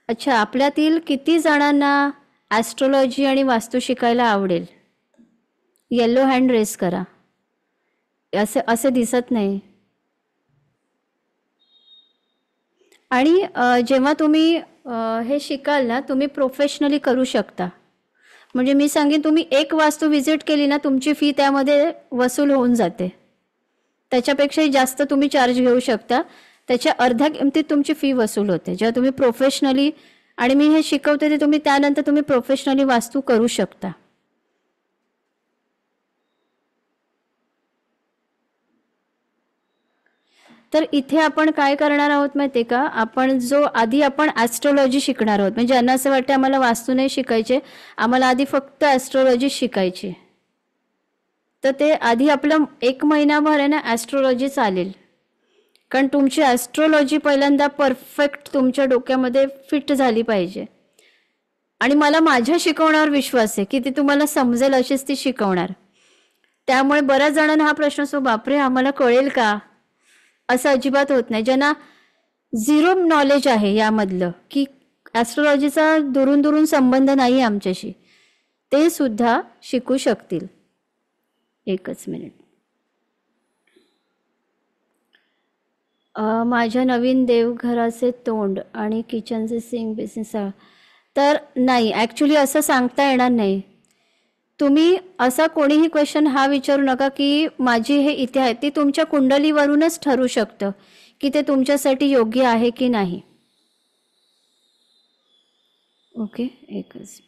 अच्छा, आपल्यातील किती जणांना ॲस्ट्रोलॉजी आणि वास्तू शिकायला आवडेल? येलो हँड रेस करा. असे दिसत नाही. आणि जेव्हा तुम्ही हे शिकाल ना, तुम्ही प्रोफेशनली करू शकता. म्हणजे मी सांगेन, तुम्ही एक वास्तू व्हिजिट केली ना, तुमची फी त्यामध्ये वसूल होऊन जाते. त्याच्यापेक्षाही जास्त तुम्ही चार्ज घेऊ शकता. त्याच्या अर्ध्या किमतीत तुमची फी वसूल होते जेव्हा तुम्ही प्रोफेशनली, आणि मी हे शिकवते ते तुम्ही त्यानंतर तुम्ही प्रोफेशनली वास्तू करू शकता. तर इथे आपण काय करणार आहोत माहिती आहे का, आपण आधी आपण ॲस्ट्रोलॉजी शिकणार आहोत. म्हणजे ज्यांना असं वाटतं आम्हाला वास्तू नाही शिकायचे, आम्हाला आधी फक्त ॲस्ट्रोलॉजी शिकायची, तर ते आधी आपलं 1 महिनाभर आहे ना ॲस्ट्रोलॉजी चालेल. कारण तुमची ॲस्ट्रोलॉजी पहिल्यांदा परफेक्ट तुमच्या डोक्यामध्ये फिट झाली पाहिजे. आणि मला माझ्या शिकवण्यावर विश्वास आहे की ती तुम्हाला समजेल अशीच ती शिकवणार. त्यामुळे बऱ्याच जणांना हा प्रश्न असतो, बापरे आम्हाला कळेल का? असं अजिबात होत नाही. ज्यांना झिरो नॉलेज आहे यामधलं, की ॲस्ट्रोलॉजीचा दुरून दुरून संबंध नाही आमच्याशी, ते सुद्धा शिकू शकतील. एकच मिनिट. माझ्या नवीन देवघराचे तोंड आणि किचनचे सिंक बिझनेस, तर नाही, ॲक्च्युली असं सांगता येणार नाही. तुम्ही असा कोणीही क्वेश्चन हा विचारू नका की माझी हे इथे आहे. ती तुमच्या कुंडलीवरूनच ठरू शकतं की ते तुमच्यासाठी योग्य आहे की नाही. ओके, एकच.